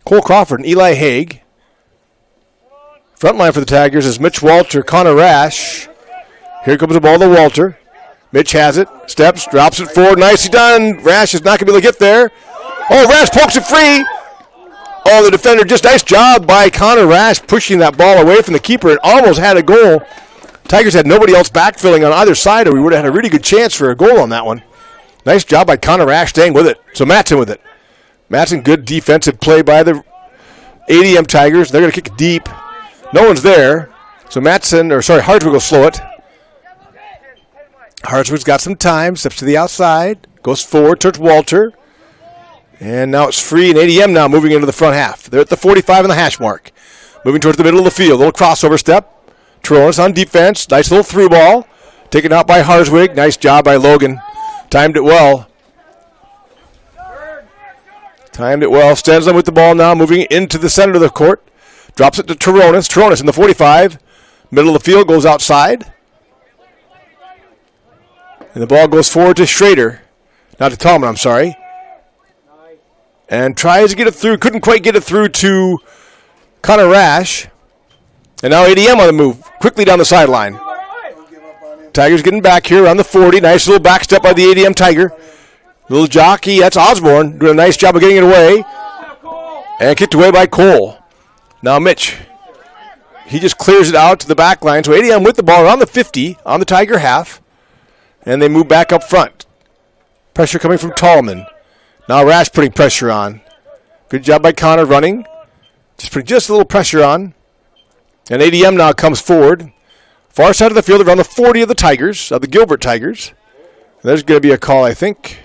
Cole Crawford, and Eli Haig. Front line for the Tigers is Mitch Walter, Connor Rash. Here comes the ball to Walter. Mitch has it, steps, drops it forward. Nicely done. Rash is not going to be able to get there. Oh, Rash pokes it free. Oh, the defender, just nice job by Connor Rash pushing that ball away from the keeper. It almost had a goal. Tigers had nobody else backfilling on either side, or we would have had a really good chance for a goal on that one. Nice job by Connor Rash staying with it. So Matson with it. Matson, good defensive play by the ADM Tigers. They're going to kick it deep. No one's there. So Hartswig will slow it. Hartswig's got some time. Steps to the outside. Goes forward towards Walter. And now it's free, and ADM now moving into the front half. They're at the 45 on the hash mark. Moving towards the middle of the field. Little crossover step. Toronis on defense. Nice little through ball. Taken out by Harswig. Nice job by Logan. Timed it well. Stensland with the ball now. Moving into the center of the court. Drops it to Toronis. Toronis in the 45. Middle of the field. Goes outside. And the ball goes forward to Schrader. Not to Tallman, I'm sorry. and tries to get it through. Couldn't quite get it through to Connor Rash. And now ADM on the move, quickly down the sideline. Tigers getting back here around the 40. Nice little back step by the ADM Tiger. Little jockey, that's Osborne, doing a nice job of getting it away. And kicked away by Cole. Now Mitch, he just clears it out to the back line. So ADM with the ball around the 50 on the Tiger half. And they move back up front. Pressure coming from Tallman. Now Rash putting pressure on. Good job by Connor running. Just putting just a little pressure on. And ADM now comes forward. Far side of the field around the 40 of the Tigers, of the Gilbert Tigers. There's going to be a call, I think.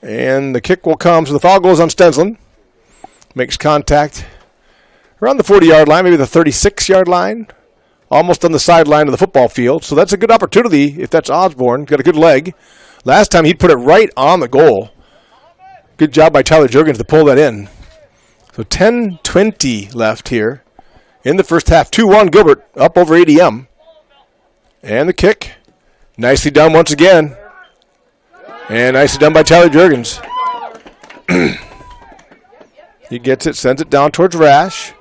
And the kick will come. So the foul goes on Stensland. Makes contact around the 40-yard line, maybe the 36-yard line. Almost on the sideline of the football field. So that's a good opportunity if that's Osborne. Got a good leg. Last time he'd put it right on the goal. Good job by Tyler Juergens to pull that in. So 10:20 left here in the first half. 2-1 Gilbert up over ADM. And the kick. Nicely done once again. And nicely done by Tyler Juergens. He gets it, sends it down towards Rash.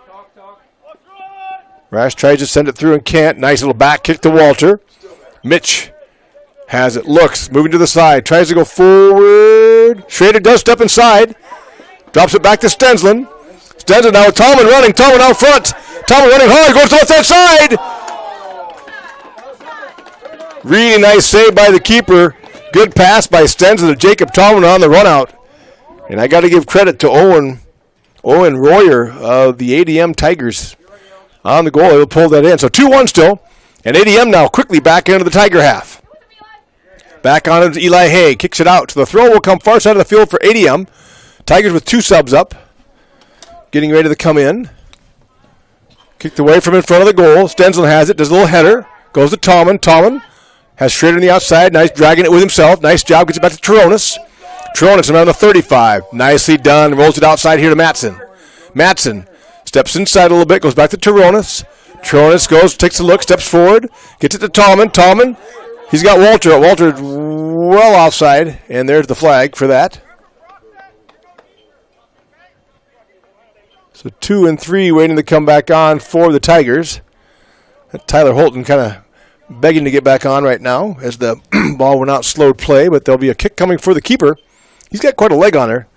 Rash tries to send it through and can't. Nice little back kick to Walter. Mitch has it, looks, moving to the side, tries to go forward. Schrader does step inside. Drops it back to Stensland. Stensland now with Tallman running. Tallman out front. Tallman running hard, goes to the left side. Really nice save by the keeper. Good pass by Stensland to Jacob Tallman on the run out. And I got to give credit to Owen Royer of the ADM Tigers on the goal. He'll pull that in. So 2-1 still. And ADM now quickly back into the Tiger half. Back on it, Eli Hay kicks it out. So the throw will come far side of the field for ADM. Tigers with 2 subs up. Getting ready to come in. Kicked away from in front of the goal. Stensland has it. Does a little header. Goes to Tallman. Tallman has Schrader on the outside. Nice dragging it with himself. Nice job. Gets it back to Tronis. Tronis around the 35. Nicely done. Rolls it outside here to Matson. Matson steps inside a little bit. Goes back to Tronis. Tronis goes, takes a look, steps forward. Gets it to Tallman. Tallman. He's got Walter. Walter well offside. And there's the flag for that. So 2 and 3 waiting to come back on for the Tigers. Tyler Holton kind of begging to get back on right now as the ball went out slowed play, but there'll be a kick coming for the keeper. He's got quite a leg on her.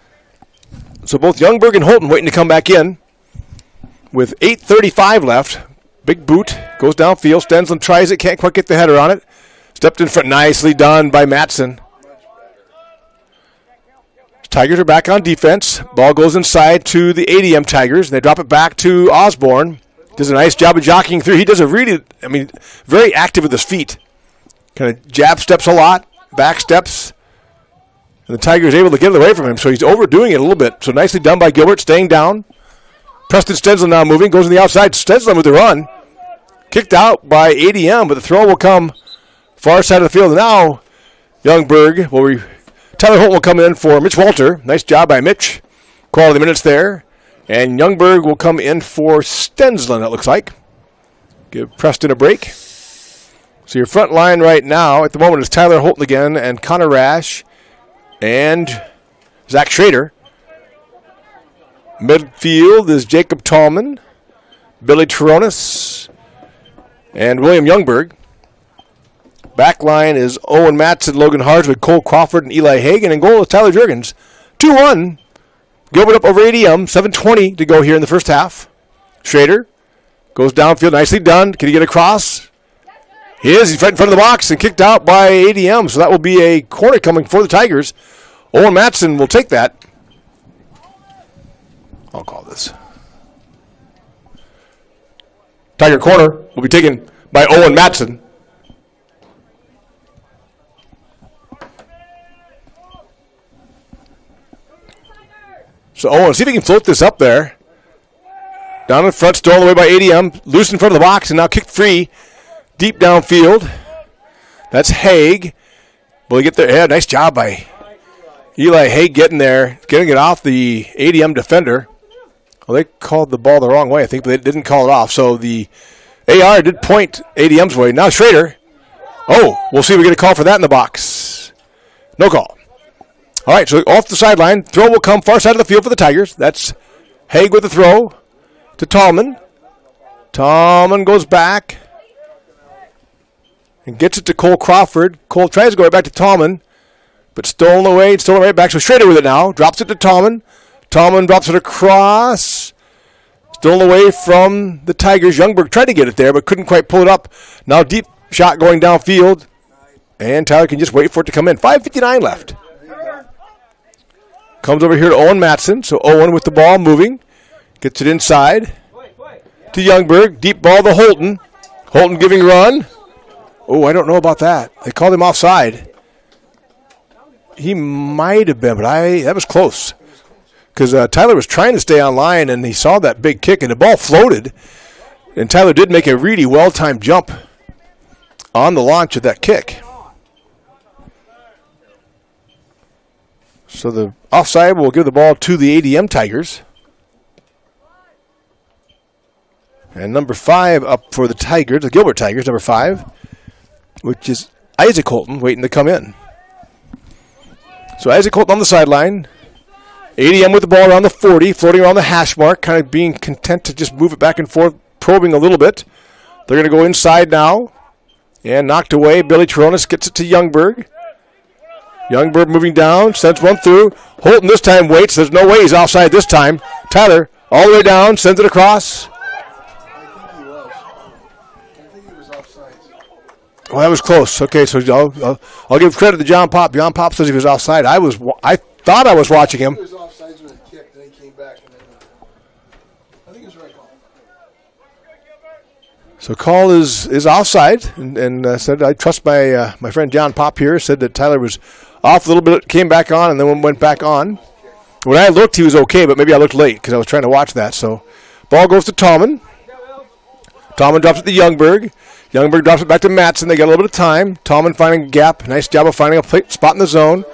So both Youngberg and Holton waiting to come back in with 8:35 left. Big boot, goes downfield. Stensland tries it, can't quite get the header on it. Stepped in front, nicely done by Matson. Tigers are back on defense. Ball goes inside to the ADM Tigers, and they drop it back to Osborne. Does a nice job of jockeying through. He does a really, very active with his feet. Kind of jab steps a lot, back steps. And the Tiger is able to get it away from him, so he's overdoing it a little bit. So nicely done by Gilbert, staying down. Preston Stensland now moving, goes on the outside. Stensland with the run. Kicked out by ADM, but the throw will come far side of the field. And now Youngberg Tyler Holt will come in for Mitch Walter. Nice job by Mitch. Quality minutes there. And Youngberg will come in for Stensland, it looks like. Give Preston a break. So your front line right now at the moment is Tyler Holton again and Connor Rash and Zach Schrader. Midfield is Jacob Tallman, Billy Tronis, and William Youngberg. Back line is Owen Matson, Logan Hardswood, Cole Crawford, and Eli Hagan. And goal is Tyler Juergens. 2-1. Gilbert up over ADM. 7:20 to go here in the first half. Schrader goes downfield. Nicely done. Can he get across? He is. He's right in front of the box and kicked out by ADM. So that will be a corner coming for the Tigers. Owen Matson will take that. I'll call this. Tiger corner will be taken by Owen Matson. So Owen, see if he can float this up there. Down in front, stolen away by ADM. Loose in front of the box and now kicked free. Deep downfield. That's Haig. Will he get there? Yeah, nice job by Eli Haig getting there. Getting it off the ADM defender. Well, they called the ball the wrong way. I think they didn't call it off. So the AR did point ADM's way. Now Schrader. Oh, we'll see if we get a call for that in the box. No call. All right, so off the sideline. Throw will come far side of the field for the Tigers. That's Haig with the throw to Tallman. Tallman goes back and gets it to Cole Crawford. Cole tries to go right back to Tallman, but stolen away, stolen right back. So Schrader with it now. Drops it to Tallman. Tallman drops it across. Stolen away from the Tigers. Youngberg tried to get it there, but couldn't quite pull it up. Now deep shot going downfield. And Tyler can just wait for it to come in. 5:59 left. Comes over here to Owen Matson. So Owen with the ball moving. Gets it inside to Youngberg. Deep ball to Holton. Holton giving run. Oh, I don't know about that. They called him offside. He might have been, but that was close. Because Tyler was trying to stay on line, and he saw that big kick, and the ball floated. And Tyler did make a really well-timed jump on the launch of that kick. So the offside will give the ball to the ADM Tigers. And number 5 up for the Tigers, the Gilbert Tigers, number 5, which is Isaac Holton waiting to come in. So Isaac Holton on the sideline. ADM with the ball around the 40, floating around the hash mark, kind of being content to just move it back and forth, probing a little bit. They're going to go inside now. And knocked away. Billy Toronis gets it to Youngberg. Youngberg moving down, sends one through. Holton this time waits. There's no way he's offside this time. Tyler all the way down, sends it across. Well, that was close. Okay, so I'll give credit to John Pop. John Pop says he was offside. I thought I was watching him. He was offside when he kicked, then he came back. I think it's right. So call is offside, and said I trust my friend John Pop here. Said that Tyler was off a little bit, came back on, and then went back on. When I looked, he was okay, but maybe I looked late because I was trying to watch that. So ball goes to Tallman. Tallman drops it to Youngberg. Youngberg drops it back to Matson. They got a little bit of time. Tallman finding a gap. Nice job of finding a spot in the zone.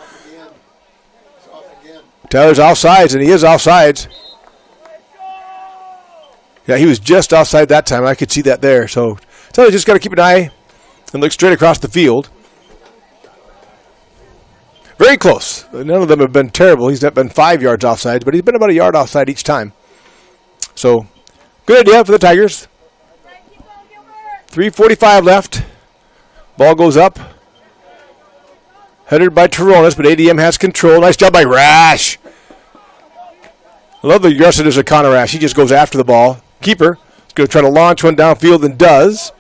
Tyler's offsides, and he is offsides. Yeah, he was just offside that time. I could see that there. So Tyler just got to keep an eye and look straight across the field. Very close. None of them have been terrible. He's not been 5 yards offside, but he's been about a yard offside each time. So good idea for the Tigers. 3:45 left. Ball goes up. Headed by Toronis, but ADM has control. Nice job by Rash. I love the aggressiveness of Connor Rash. He just goes after the ball. Keeper is going to try to launch one downfield and does.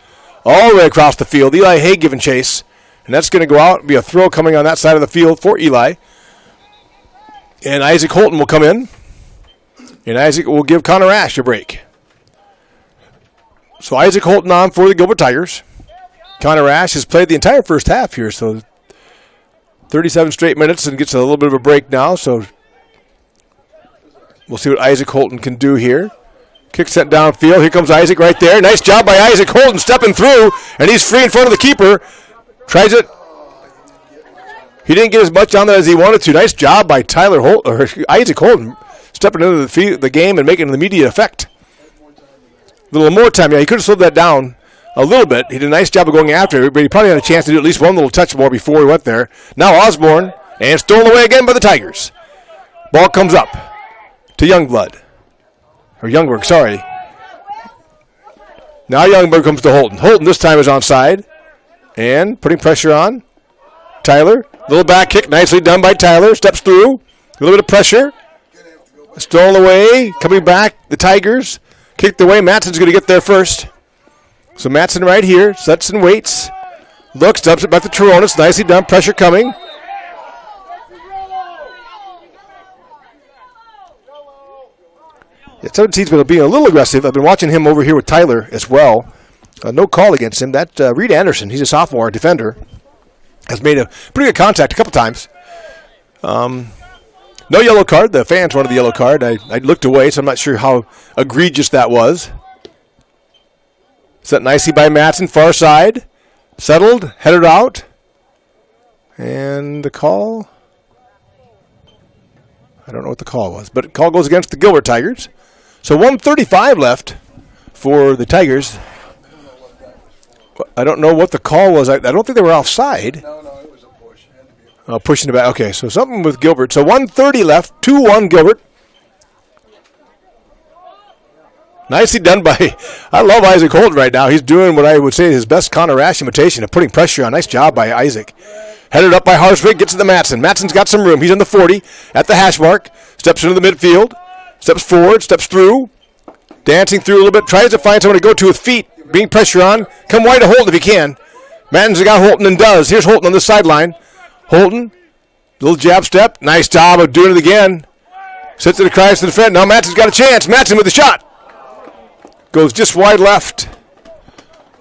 All the way across the field. Eli Hay giving chase. And that's going to go out and be a throw coming on that side of the field for Eli. And Isaac Holton will come in. And Isaac will give Connor Rash a break. So Isaac Holton on for the Gilbert Tigers. Connor Rash has played the entire first half here, so 37 straight minutes and gets a little bit of a break now. So we'll see what Isaac Holton can do here. Kick sent downfield. Here comes Isaac right there. Nice job by Isaac Holton stepping through, and he's free in front of the keeper. Tries it. He didn't get as much on that as he wanted to. Nice job by Isaac Holton stepping into the game and making an immediate effect. A little more time. Yeah, he could have slowed that down a little bit. He did a nice job of going after it, but he probably had a chance to do at least one little touch more before he went there. Now Osborne, and stolen away again by the Tigers. Ball comes up to Youngberg, sorry. Now Youngberg comes to Holton. Holton this time is onside and putting pressure on Tyler. Little back kick, nicely done by Tyler. Steps through. A little bit of pressure. Stolen away. Coming back, the Tigers. Kicked away. Matson's going to get there first. So Matson right here. Sets and waits. Looks, dumps it back to Toronis. Nicely done. Pressure coming. Yeah, 17's been being a little aggressive. I've been watching him over here with Tyler as well. No call against him. That Reed Anderson, he's a sophomore defender, has made a pretty good contact a couple times. No yellow card. The fans wanted the yellow card. I looked away, so I'm not sure how egregious that was. Set nicely by Matson, far side. Settled, headed out. And the call, I don't know what the call was, but the call goes against the Gilbert Tigers. So 1:35 left for the Tigers. I don't know what the call was. I don't think they were offside. No, it was a push. Pushing it back. Okay, so something with Gilbert. So 1:30 left. 2-1 Gilbert. Nicely done by, I love Isaac Holt right now. He's doing what I would say is his best Connor Rash imitation of putting pressure on. Nice job by Isaac. Headed up by Harswick, gets to the Matson. Matson's got some room. He's in the 40 at the hash mark. Steps into the midfield. Steps forward, steps through. Dancing through a little bit. Tries to find someone to go to with feet. Being pressure on. Come wide to Holton if he can. Matton's got Holton and does. Here's Holton on the sideline. Holton, little jab step. Nice job of doing it again. Sits it across to the defense. Now Matson's got a chance. Matson with the shot. Goes just wide left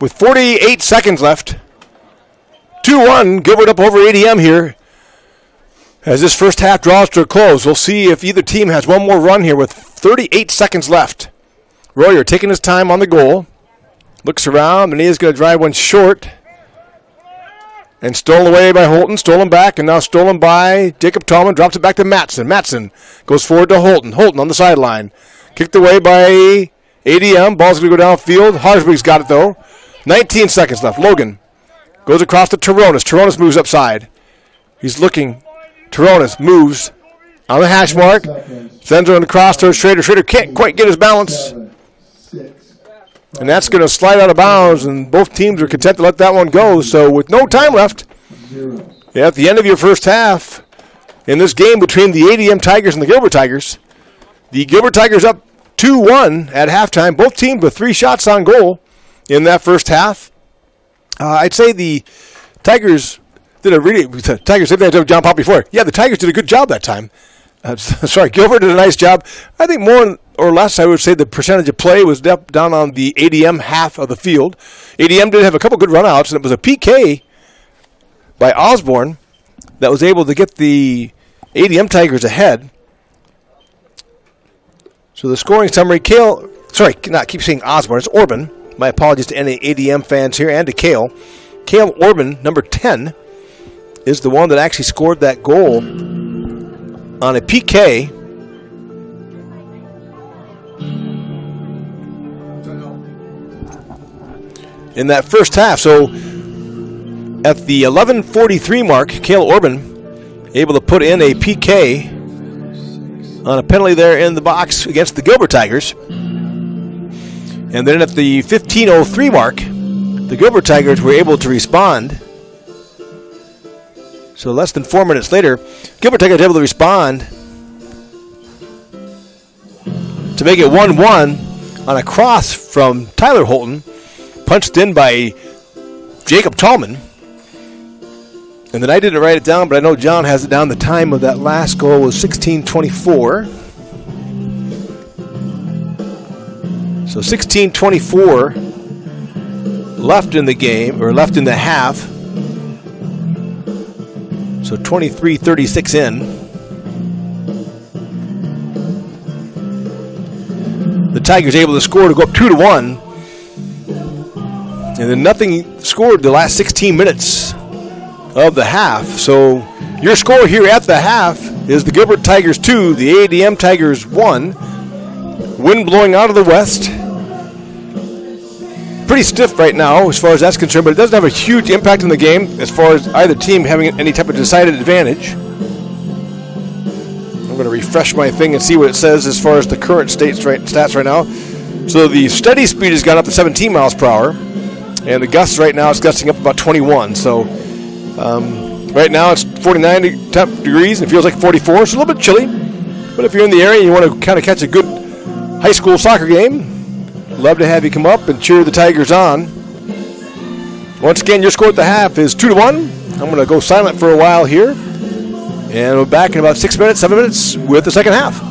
with 48 seconds left. 2-1, Gilbert up over ADM here as this first half draws to a close. We'll see if either team has one more run here with 38 seconds left. Royer taking his time on the goal. Looks around, and he is going to drive one short. And stolen away by Holton, stolen back, and now stolen by Jacob Tallman. Drops it back to Matson. Matson goes forward to Holton. Holton on the sideline. Kicked away by ADM. Ball's going to go downfield. Harswick's got it, though. 19 seconds left. Logan goes across to Taronis. Taronis moves upside. He's looking. Taronis moves on the hash mark. Sends it across to Schrader. Schrader can't quite get his balance. And that's going to slide out of bounds, and both teams are content to let that one go. So with no time left, at the end of your first half, in this game between the ADM Tigers and the Gilbert Tigers, the Gilbert Tigers up 2-1 at halftime. Both teams with 3 shots on goal in that first half. I'd say the Tigers did a really. The Tigers did that John Pop before. Yeah, the Tigers did a good job that time. Gilbert did a nice job. I think more or less, I would say the percentage of play was down on the ADM half of the field. ADM did have a couple good runouts, and it was a PK by Osborne that was able to get the ADM Tigers ahead. So the scoring summary, keep saying Osborne, it's Orban. My apologies to any ADM fans here and to Cale. Cale Orban, number 10, is the one that actually scored that goal on a PK. In that first half. So at the 11:43 mark, Cale Orban able to put in a PK on a penalty there in the box against the Gilbert Tigers. And then at the 15:03 mark, the Gilbert Tigers were able to respond. So less than 4 minutes later, Gilbert Tigers able to respond to make it 1-1 on a cross from Tyler Holton, punched in by Jacob Tallman. And then I didn't write it down, but I know John has it down. The time of that last goal was 16:24. So 16:24 left in the game, or left in the half. So 23:36 in. The Tigers able to score to go up 2-1. And then nothing scored the last 16 minutes of the half. So your score here at the half is the Gilbert Tigers 2, the ADM Tigers 1. Wind blowing out of the west. Pretty stiff right now as far as that's concerned, but it doesn't have a huge impact on the game as far as either team having any type of decided advantage. I'm going to refresh my thing and see what it says as far as the current stats right now. So the steady speed has gone up to 17 miles per hour. And the gusts right now is gusting up about 21. So right now it's 49 degrees and it feels like 44. It's a little bit chilly. But if you're in the area and you want to kind of catch a good high school soccer game, love to have you come up and cheer the Tigers on. Once again, your score at the half is 2-1. I'm going to go silent for a while here. And we're back in about 7 minutes with the second half.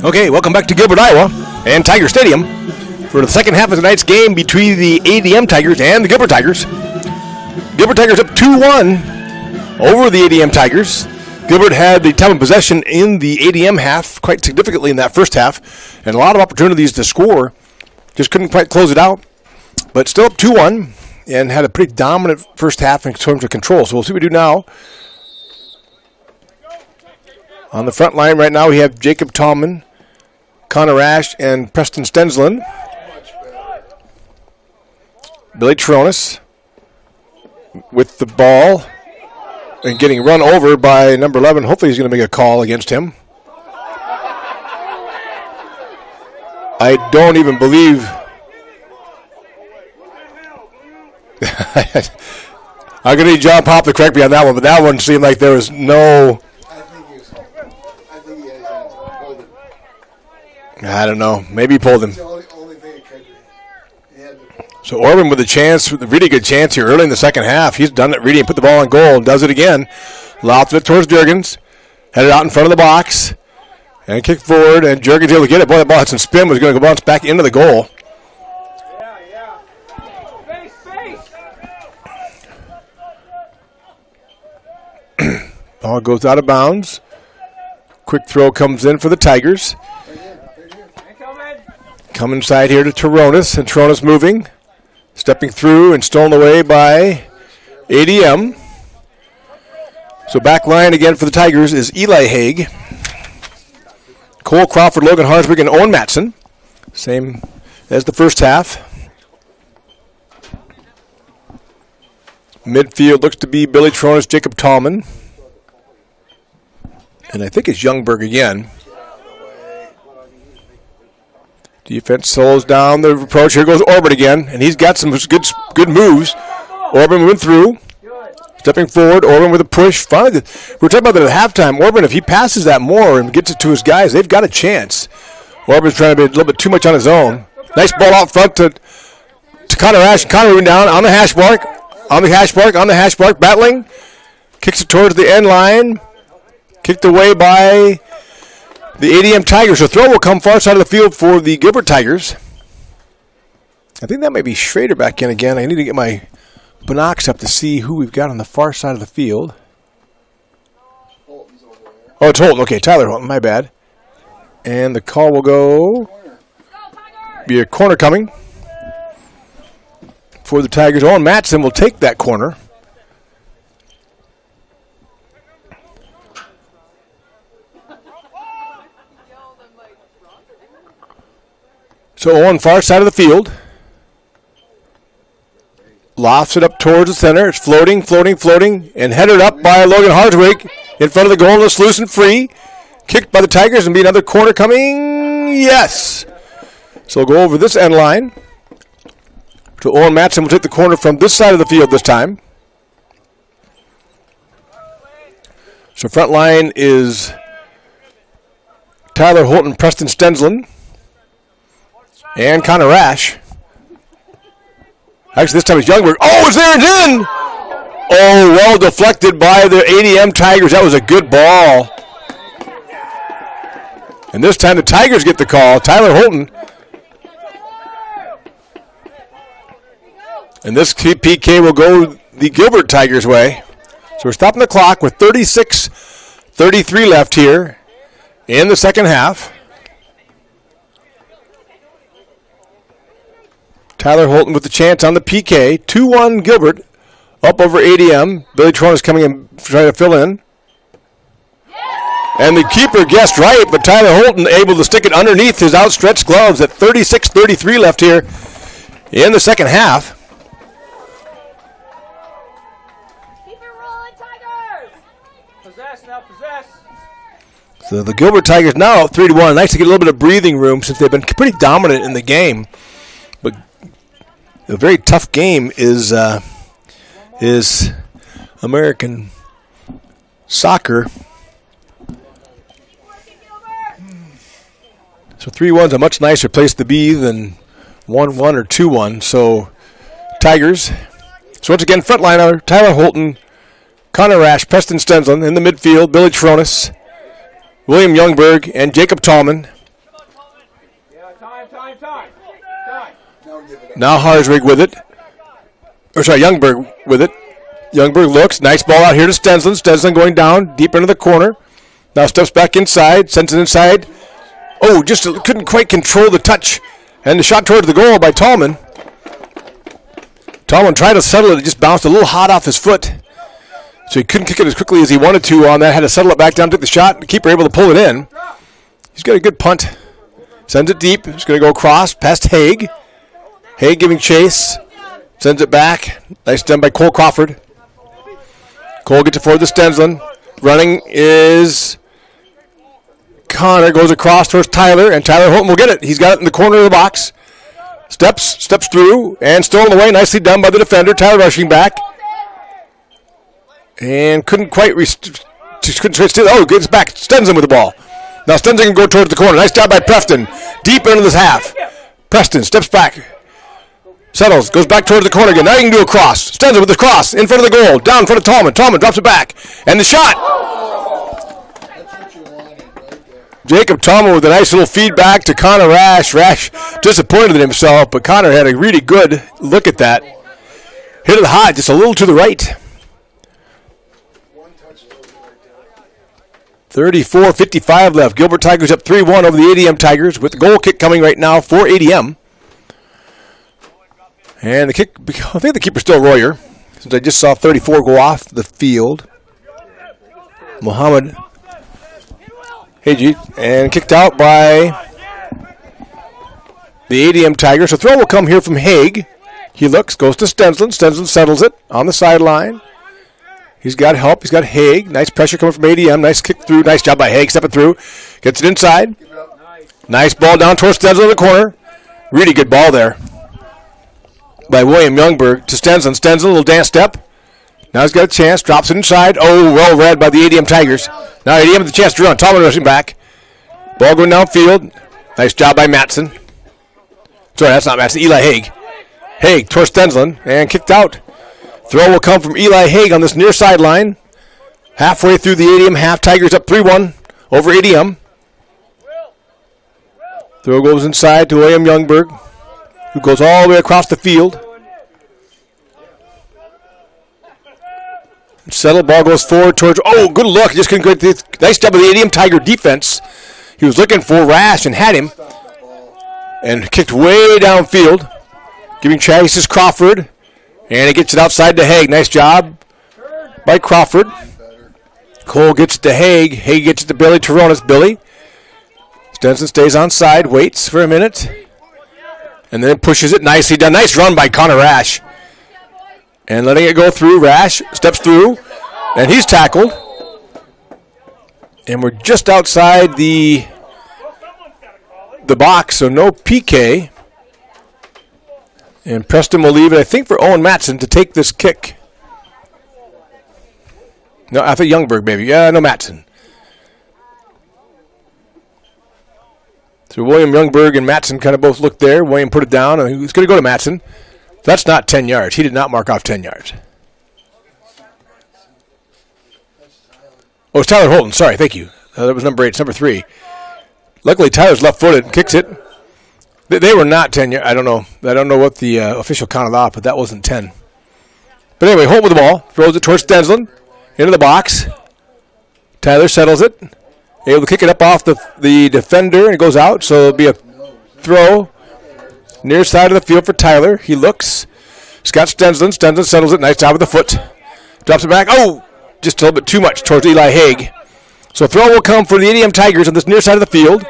Okay, welcome back to Gilbert, Iowa, and Tiger Stadium for the second half of tonight's game between the ADM Tigers and the Gilbert Tigers. Gilbert Tigers up 2-1 over the ADM Tigers. Gilbert had the time of possession in the ADM half quite significantly in that first half, and a lot of opportunities to score. Just couldn't quite close it out, but still up 2-1 and had a pretty dominant first half in terms of control. So we'll see what we do now. On the front line right now, we have Jacob Tallman, Connor Ash, and Preston Stensland. Billy Tronis with the ball and getting run over by number 11. Hopefully he's going to make a call against him. I don't even believe... I'm going to need John Pop to correct me on that one, but that one seemed like there was no... I don't know. Maybe he pulled him. So Orban with a chance, with a really good chance here early in the second half. He's done it really and put the ball on goal and does it again. Lofted it towards Jurgens. Headed out in front of the box. And kicked forward, and Jurgens able to get it. Boy, that ball had some spin. Was going to go bounce back into the goal. Ball goes out of bounds. Quick throw comes in for the Tigers. Come inside here to Toronis, and Toronis moving. Stepping through and stolen away by ADM. So back line again for the Tigers is Eli Haig, Cole Crawford, Logan Harsberg, and Owen Matson. Same as the first half. Midfield looks to be Billy Toronis, Jacob Tallman. And I think it's Youngberg again. Defense slows down the approach. Here goes Orban again, and he's got some good moves. Orban went through. Stepping forward, Orban with a push. Finally, we were talking about that at halftime. Orban, if he passes that more and gets it to his guys, they've got a chance. Orban's trying to be a little bit too much on his own. Nice ball out front to Connor Ash. Connor moving down on the hash mark. On the hash mark, battling. Kicks it towards the end line. Kicked away by the ADM Tigers. So throw will come far side of the field for the Gilbert Tigers. I think that might be Schrader back in again. I need to get my binocs up to see who we've got on the far side of the field. Oh, it's Holton. Okay, Tyler Holton. My bad. And the call will go. Be a corner coming for the Tigers. Owen Matson will take that corner. So Owen, far side of the field. Lofts it up towards the center. It's floating, and headed up by Logan Harsberg in front of the goal. It's loose and free. Kicked by the Tigers, and be another corner coming. Yes. So we'll go over this end line. So Owen Matson will take the corner from this side of the field this time. So front line is Tyler Holton, Preston Stensland, and Connor Ash. Actually, this time it's Youngberg. Oh, it's there and in! Oh, well deflected by the ADM Tigers. That was a good ball. And this time the Tigers get the call. Tyler Holton. And this PK will go the Gilbert Tigers' way. So we're stopping the clock with 36:33 left here in the second half. Tyler Holton with the chance on the PK. 2-1 Gilbert up over ADM. Billy Toronis coming in trying to fill in. And the keeper guessed right, but Tyler Holton able to stick it underneath his outstretched gloves at 36:33 left here in the second half. Keep it rolling, Tigers! Possess. So the Gilbert Tigers now up 3-1. Nice to get a little bit of breathing room since they've been pretty dominant in the game. But a very tough game is American soccer. So 3-1's a much nicer place to be than 1-1 or 2-1. So Tigers. So once again, frontliner Tyler Holton, Connor Ash, Preston Stensland in the midfield, Billy Toronis, William Youngberg, and Jacob Tallman. Now Harswig with it. Or sorry, Youngberg with it. Youngberg looks. Nice ball out here to Stensland. Stensland going down deep into the corner. Now steps back inside. Sends it inside. Oh, just couldn't quite control the touch. And the shot towards the goal by Tallman. Tallman tried to settle it. It just bounced a little hot off his foot. So he couldn't kick it as quickly as he wanted to on that. Had to settle it back down, took the shot. The keeper able to pull it in. He's got a good punt. Sends it deep. He's going to go across past Haig. Haig giving chase. Sends it back. Nice done by Cole Crawford. Cole gets it forward to Stensland. Running is Connor. Goes across towards Tyler, and Tyler Holton will get it. He's got it in the corner of the box. Steps through, and stolen away. Nicely done by the defender. Tyler rushing back. And couldn't quite steal. Oh, gets back. Stensland with the ball. Now Stensland can go towards the corner. Nice job by Preston. Deep into this half. Preston steps back. Settles. Goes back towards the corner again. Now you can do a cross. Stensland with the cross. In front of the goal. Down in front of Tallman. Tallman drops it back. And the shot. Jacob Tallman with a nice little feedback to Connor Rash. Rash disappointed in himself, but Connor had a really good look at that. Hit it high, just a little to the right. 34:55 left. Gilbert Tigers up 3-1 over the ADM Tigers with the goal kick coming right now for ADM. And the kick, I think the keeper's still Royer, since I just saw 34 go off the field. Muhammad Haji, and kicked out by the ADM Tigers. So throw will come here from Haig. He looks, goes to Stensland. Stensland settles it on the sideline. He's got help. He's got Haig. Nice pressure coming from ADM. Nice kick through. Nice job by Haig. Stepping through. Gets it inside. Nice ball down towards Stensland in the corner. Really good ball there by William Youngberg to Stensland. Stensland, a little dance step. Now he's got a chance. Drops it inside. Oh, well read by the ADM Tigers. Now ADM has a chance to run. Tallman rushing back. Ball going downfield. Nice job by Matson. Sorry, that's not Matson. Eli Haig. Haig towards Stensland and kicked out. Throw will come from Eli Haig on this near sideline. Halfway through the ADM half. Tigers up 3-1 over ADM. Throw goes inside to William Youngberg, who goes all the way across the field. Settle, ball goes forward towards, oh, good look. Just couldn't get this. Nice job of the ADM Tiger defense. He was looking for Rash and had him. And kicked way downfield. Giving chases Crawford. And he gets it outside to Haig. Nice job by Crawford. Cole gets it to Haig. Haig gets it to Billy Taronis. Billy. Stenson stays on side, waits for a minute. And then pushes it. Nicely done. Nice run by Connor Rash. And letting it go through. Rash steps through. And he's tackled. And we're just outside the box, so no PK. And Preston will leave it, I think, for Owen Matson to take this kick. No, I think Youngberg, maybe. Yeah, no, Matson. So William Youngberg and Matson kind of both looked there. William put it down, and he's going to go to Matson. That's not 10 yards. He did not mark off 10 yards. Oh, it's Tyler Holton. Sorry, thank you. That was number 8. It's number 3. Luckily, Tyler's left-footed and kicks it. They were not 10 yards. I don't know what the official counted off, but that wasn't 10. But anyway, Holton with the ball. Throws it towards Stensland. Into the box. Tyler settles it. Able to kick it up off the defender, and it goes out. So it'll be a throw near side of the field for Tyler. He looks. Scott Stensland. Stensland settles it. Nice job with the foot. Drops it back. Oh, just a little bit too much towards Eli Haig. So throw will come for the ADM Tigers on this near side of the field.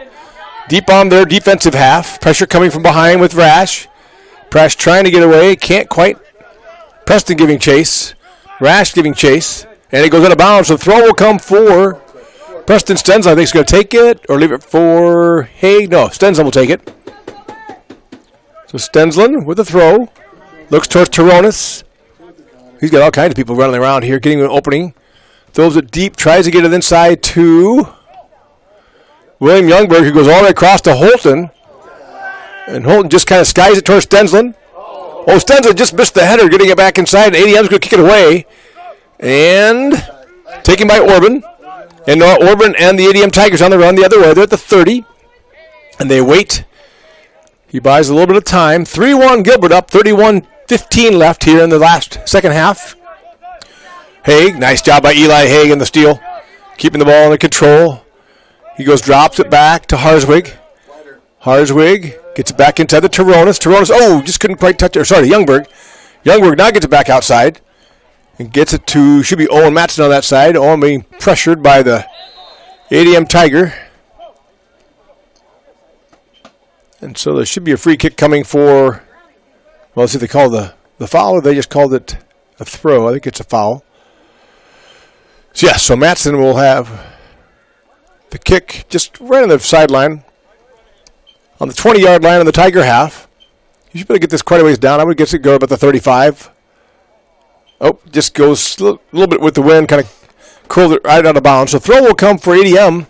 Deep on their defensive half. Pressure coming from behind with Rash. Rash trying to get away. Can't quite. Preston giving chase. Rash giving chase. And it goes out of bounds. So throw will come for Preston Stensland. I think he's going to take it or leave it for Haig. No, Stensland will take it. So Stensland with the throw. Looks towards Taronis. He's got all kinds of people running around here, getting an opening. Throws it deep, tries to get it inside to William Youngberg, who goes all the way across to Holton. And Holton just kind of skies it towards Stensland. Oh, Stensland just missed the header, getting it back inside. And ADM's going to kick it away. And taken by Orban. And Orban and the ADM Tigers on the run the other way. They're at the 30. And they wait He buys a little bit of time. 3-1 Gilbert up, 31-15 left here in the second half. Haig, nice job by Eli Haig in the steal. Keeping the ball under control. He drops it back to Harswig. Harswig gets it back inside the Turonis. Turonis, just couldn't quite touch it. Sorry, Youngberg. Youngberg now gets it back outside. And gets it to, should be Owen Matson on that side. Owen being pressured by the ADM Tiger. And so there should be a free kick coming for, well, let's see if they call the foul or they just called it a throw. I think it's a foul. So, so Matson will have the kick just right on the sideline, on the 20-yard line on the Tiger half. You should better get this quite a ways down. I would guess it go about the 35. Just goes a little bit with the wind, kind of curled it right out of bounds. So throw will come for ADM.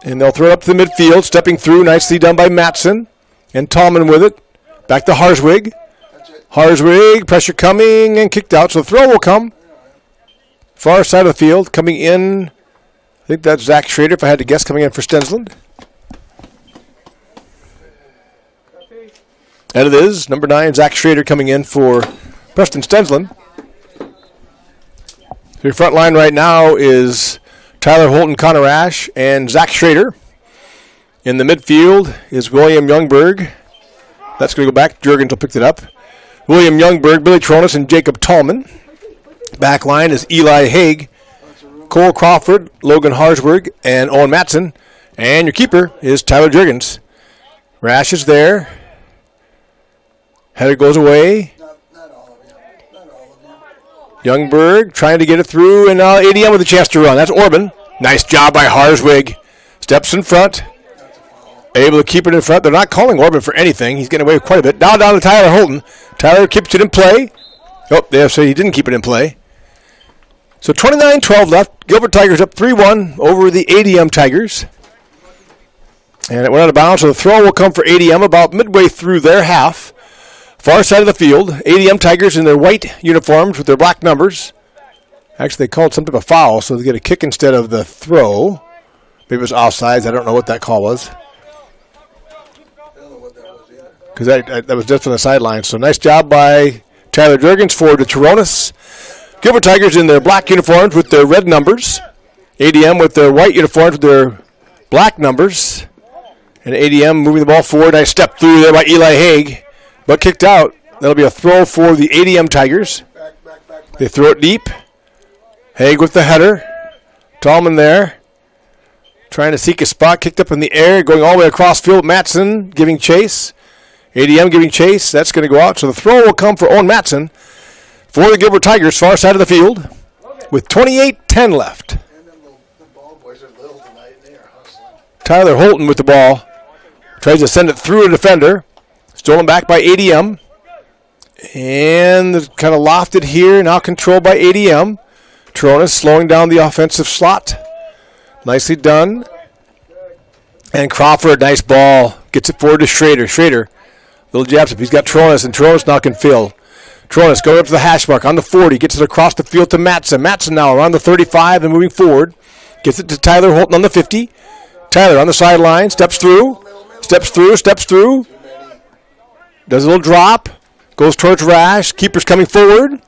And they'll throw it up to the midfield, stepping through, nicely done by Matson. And Tallman with it. Back to Harswig. Harswig, pressure coming and kicked out. So the throw will come. Far side of the field, coming in. I think that's Zach Schrader, if I had to guess, coming in for Stensland. And it is, number 9, Zach Schrader coming in for Preston Stensland. Your front line right now is Tyler Holton, Connor Ash, and Zach Schrader. In the midfield is William Youngberg. That's going to go back. Jurgens will pick it up. William Youngberg, Billy Tronis, and Jacob Tallman. Back line is Eli Haig, Cole Crawford, Logan Harsberg, and Owen Matson. And your keeper is Tyler Jurgens. Rash is there. Header goes away. Youngberg trying to get it through, and now ADM with a chance to run. That's Orban. Nice job by Harswig. Steps in front. Able to keep it in front. They're not calling Orban for anything. He's getting away with quite a bit. Now down to Tyler Holton. Tyler keeps it in play. They say he didn't keep it in play. So 29-12 left. Gilbert Tigers up 3-1 over the ADM Tigers. And it went out of bounds, so the throw will come for ADM about midway through their half. Far side of the field, ADM Tigers in their white uniforms with their black numbers. Actually, they called some type of foul, so they get a kick instead of the throw. Maybe it was offsides. I don't know what that call was. Because that was just from the sideline. So nice job by Tyler Jurgens for the Turonis. Gilbert Tigers in their black uniforms with their red numbers. ADM with their white uniforms with their black numbers. And ADM moving the ball forward. Nice step through there by Eli Haig. But kicked out. That'll be a throw for the ADM Tigers. They throw it deep. Haig with the header. Tallman there. Trying to seek a spot. Kicked up in the air. Going all the way across field. Matson giving chase. ADM giving chase. That's going to go out. So the throw will come for Owen Matson for the Gilbert Tigers. Far side of the field. With 28-10 left. Tyler Holton with the ball. Tries to send it through a defender. Stolen back by ADM. And kind of lofted here. Now controlled by ADM. Turonis slowing down the offensive slot. Nicely done. And Crawford, nice ball. Gets it forward to Schrader. Schrader, little jabs up. He's got Turonis, and Turonis now can fill. Turonis going up to the hash mark on the 40. Gets it across the field to Matson. Matson now around the 35 and moving forward. Gets it to Tyler Holton on the 50. Tyler on the sideline. Steps through. Steps through. Does a little drop. Goes towards Rash. Keeper's coming forward.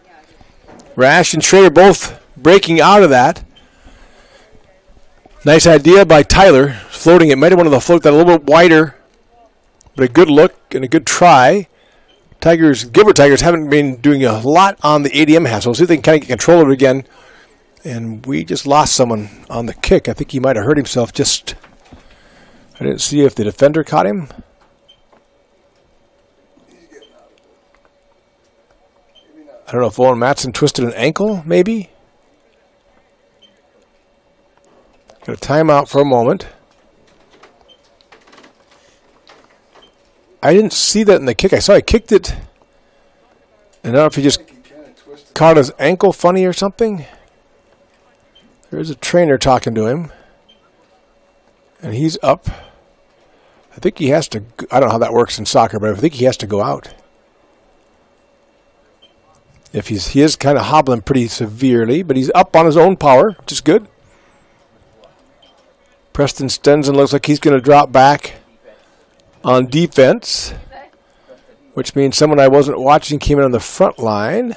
Rash and Schrader both breaking out of that. Nice idea by Tyler. Floating it. Might have wanted to float that a little bit wider. But a good look and a good try. Gilbert Tigers haven't been doing a lot on the ADM half. So we'll see if they can kind of get control of it again. And we just lost someone on the kick. I think he might have hurt himself just... I didn't see if the defender caught him. I don't know if Owen Matson twisted an ankle, maybe. Got a timeout for a moment. I didn't see that in the kick. I saw he kicked it. And I don't know if he just caught his ankle funny or something. There's a trainer talking to him. And he's up. I think he has to... I don't know how that works in soccer, but I think he has to go out. He is kind of hobbling pretty severely, but he's up on his own power, which is good. Preston Stenson looks like he's going to drop back on defense, which means someone I wasn't watching came in on the front line.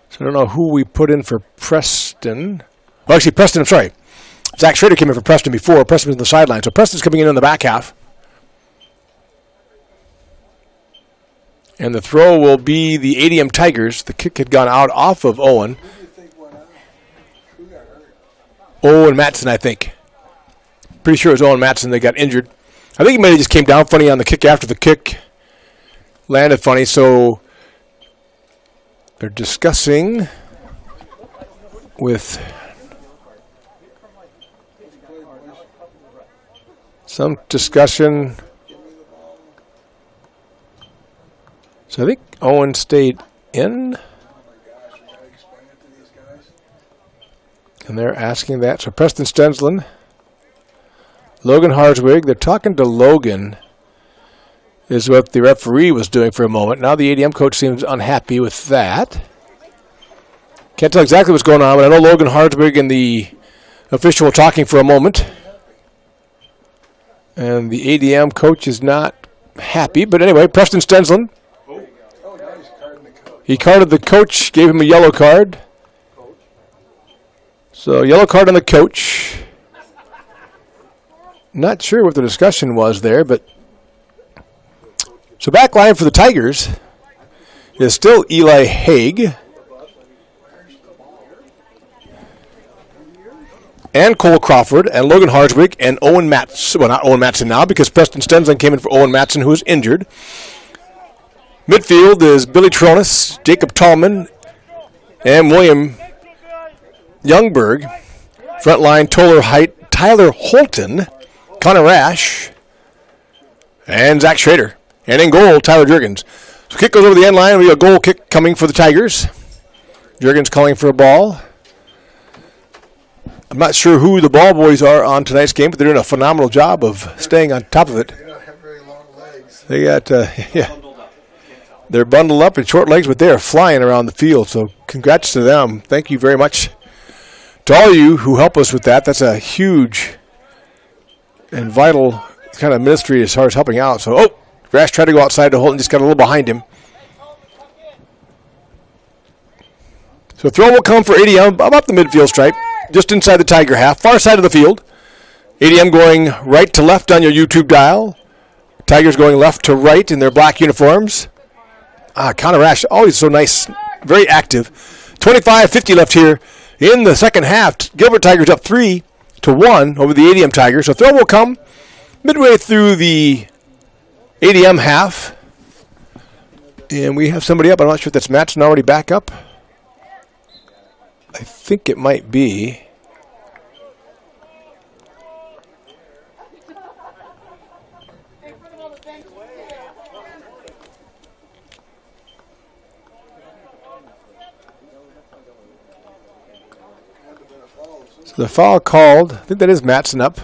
So I don't know who we put in for Preston. Well, actually, Preston, I'm sorry. Zach Schrader came in for Preston before. Preston was on the sideline. So Preston's coming in on the back half. And the throw will be the ADM Tigers. The kick had gone out off of Owen. Owen Matson, I think. Pretty sure it was Owen Matson that got injured. I think he maybe just came down funny on the kick after the kick landed funny. So they're discussing with some discussion. So I think Owen stayed in. And they're asking that. So Preston Stensland, Logan Harswig, they're talking to Logan, is what the referee was doing for a moment. Now the ADM coach seems unhappy with that. Can't tell exactly what's going on, but I know Logan Harswig and the official were talking for a moment. And the ADM coach is not happy. But anyway, Preston Stensland. He carded the coach, gave him a yellow card. So, yellow card on the coach. Not sure what the discussion was there, but... So, back line for the Tigers is still Eli Haig. And Cole Crawford, and Logan Harswig, and Owen Matson. Well, not Owen Matson now, because Preston Stensland came in for Owen Matson, who is injured. Midfield is Billy Tronis, Jacob Tallman, and William Youngberg. Front line, Tyler Holton, Connor Rash, and Zach Schrader. And in goal, Tyler Jurgens. So kick goes over the end line. We have a goal kick coming for the Tigers. Jurgens calling for a ball. I'm not sure who the ball boys are on tonight's game, but they're doing a phenomenal job of staying on top of it. They don't have very long legs. They got, yeah. They're bundled up in short legs, but they are flying around the field. So congrats to them. Thank you very much to all of you who help us with that. That's a huge and vital kind of ministry as far as helping out. So, Rash tried to go outside to Holton, just got a little behind him. So throw will come for ADM about the midfield stripe, just inside the Tiger half, far side of the field. ADM going right to left on your YouTube dial. Tigers going left to right in their black uniforms. Connor Rash, always so nice, very active. 25:50 left here in the second half. Gilbert Tigers up 3-1 over the ADM Tigers. So throw will come midway through the ADM half. And we have somebody up. I'm not sure if that's Matson already back up. I think it might be. So the foul called. I think that is Matson up.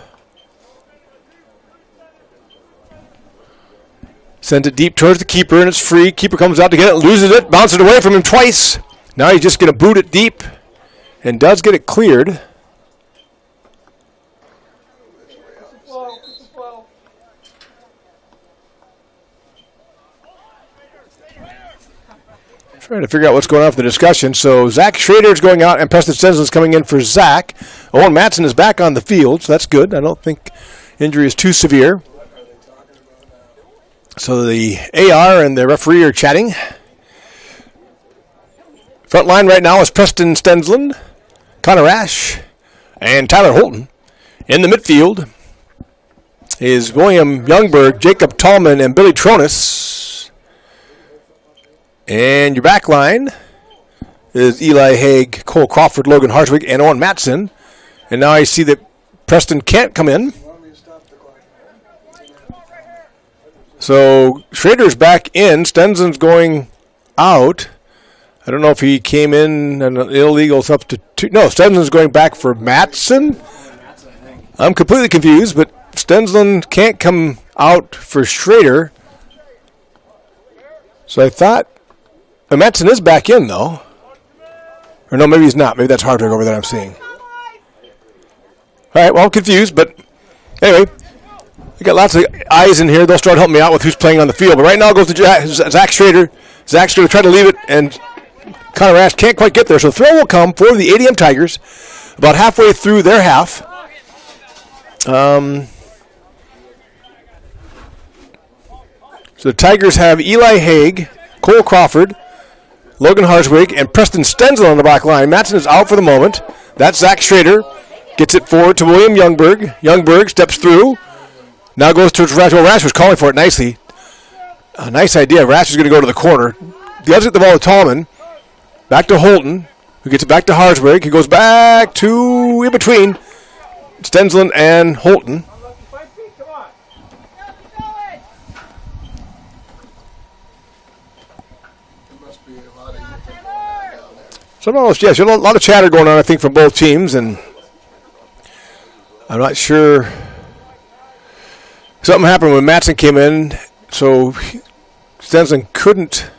Sends it deep towards the keeper, and it's free. Keeper comes out to get it, loses it, bounces it away from him twice. Now he's just going to boot it deep, and does get it cleared. Trying to figure out what's going on for the discussion. So Zach Schrader is going out, and Preston Stensland is coming in for Zach. Owen Matson is back on the field, so that's good. I don't think injury is too severe. So the AR and the referee are chatting. Front line right now is Preston Stensland, Connor Rash, and Tyler Holton. In the midfield is William Youngberg, Jacob Tallman, and Billy Tronis. And your back line is Eli Haig, Cole Crawford, Logan Harswig, and Owen Matson. And now I see that Preston can't come in. So Schrader's back in. Stensland's going out. I don't know if he came in an illegal substitute. No, Stensland's going back for Matson. I'm completely confused, but Stensland can't come out for Schrader. So I thought Matson is back in, though. Or no, maybe he's not. Maybe that's Hardwick over there I'm seeing. All right, well, I'm confused, but Anyway, we got lots of eyes in here. They'll start helping me out with who's playing on the field. But right now goes to Zach Schrader. Zach's going to try to leave it, and Connor Ash can't quite get there. So the throw will come for the ADM Tigers about halfway through their half. So the Tigers have Eli Haig, Cole Crawford, Logan Harswig, and Preston Stenzel on the back line. Matson is out for the moment. That's Zach Schrader. Gets it forward to William Youngberg. Youngberg steps through. Now goes towards Rash. Well, Rash was calling for it nicely. A nice idea. Rash is going to go to the corner. The others get the ball to Tallman. Back to Holton, who gets it back to Harswig. He goes back to in between Stenzel and Holton. So yes, a lot of chatter going on, I think, from both teams, and I'm not sure. Something happened when Matson came in, so Stenzel couldn't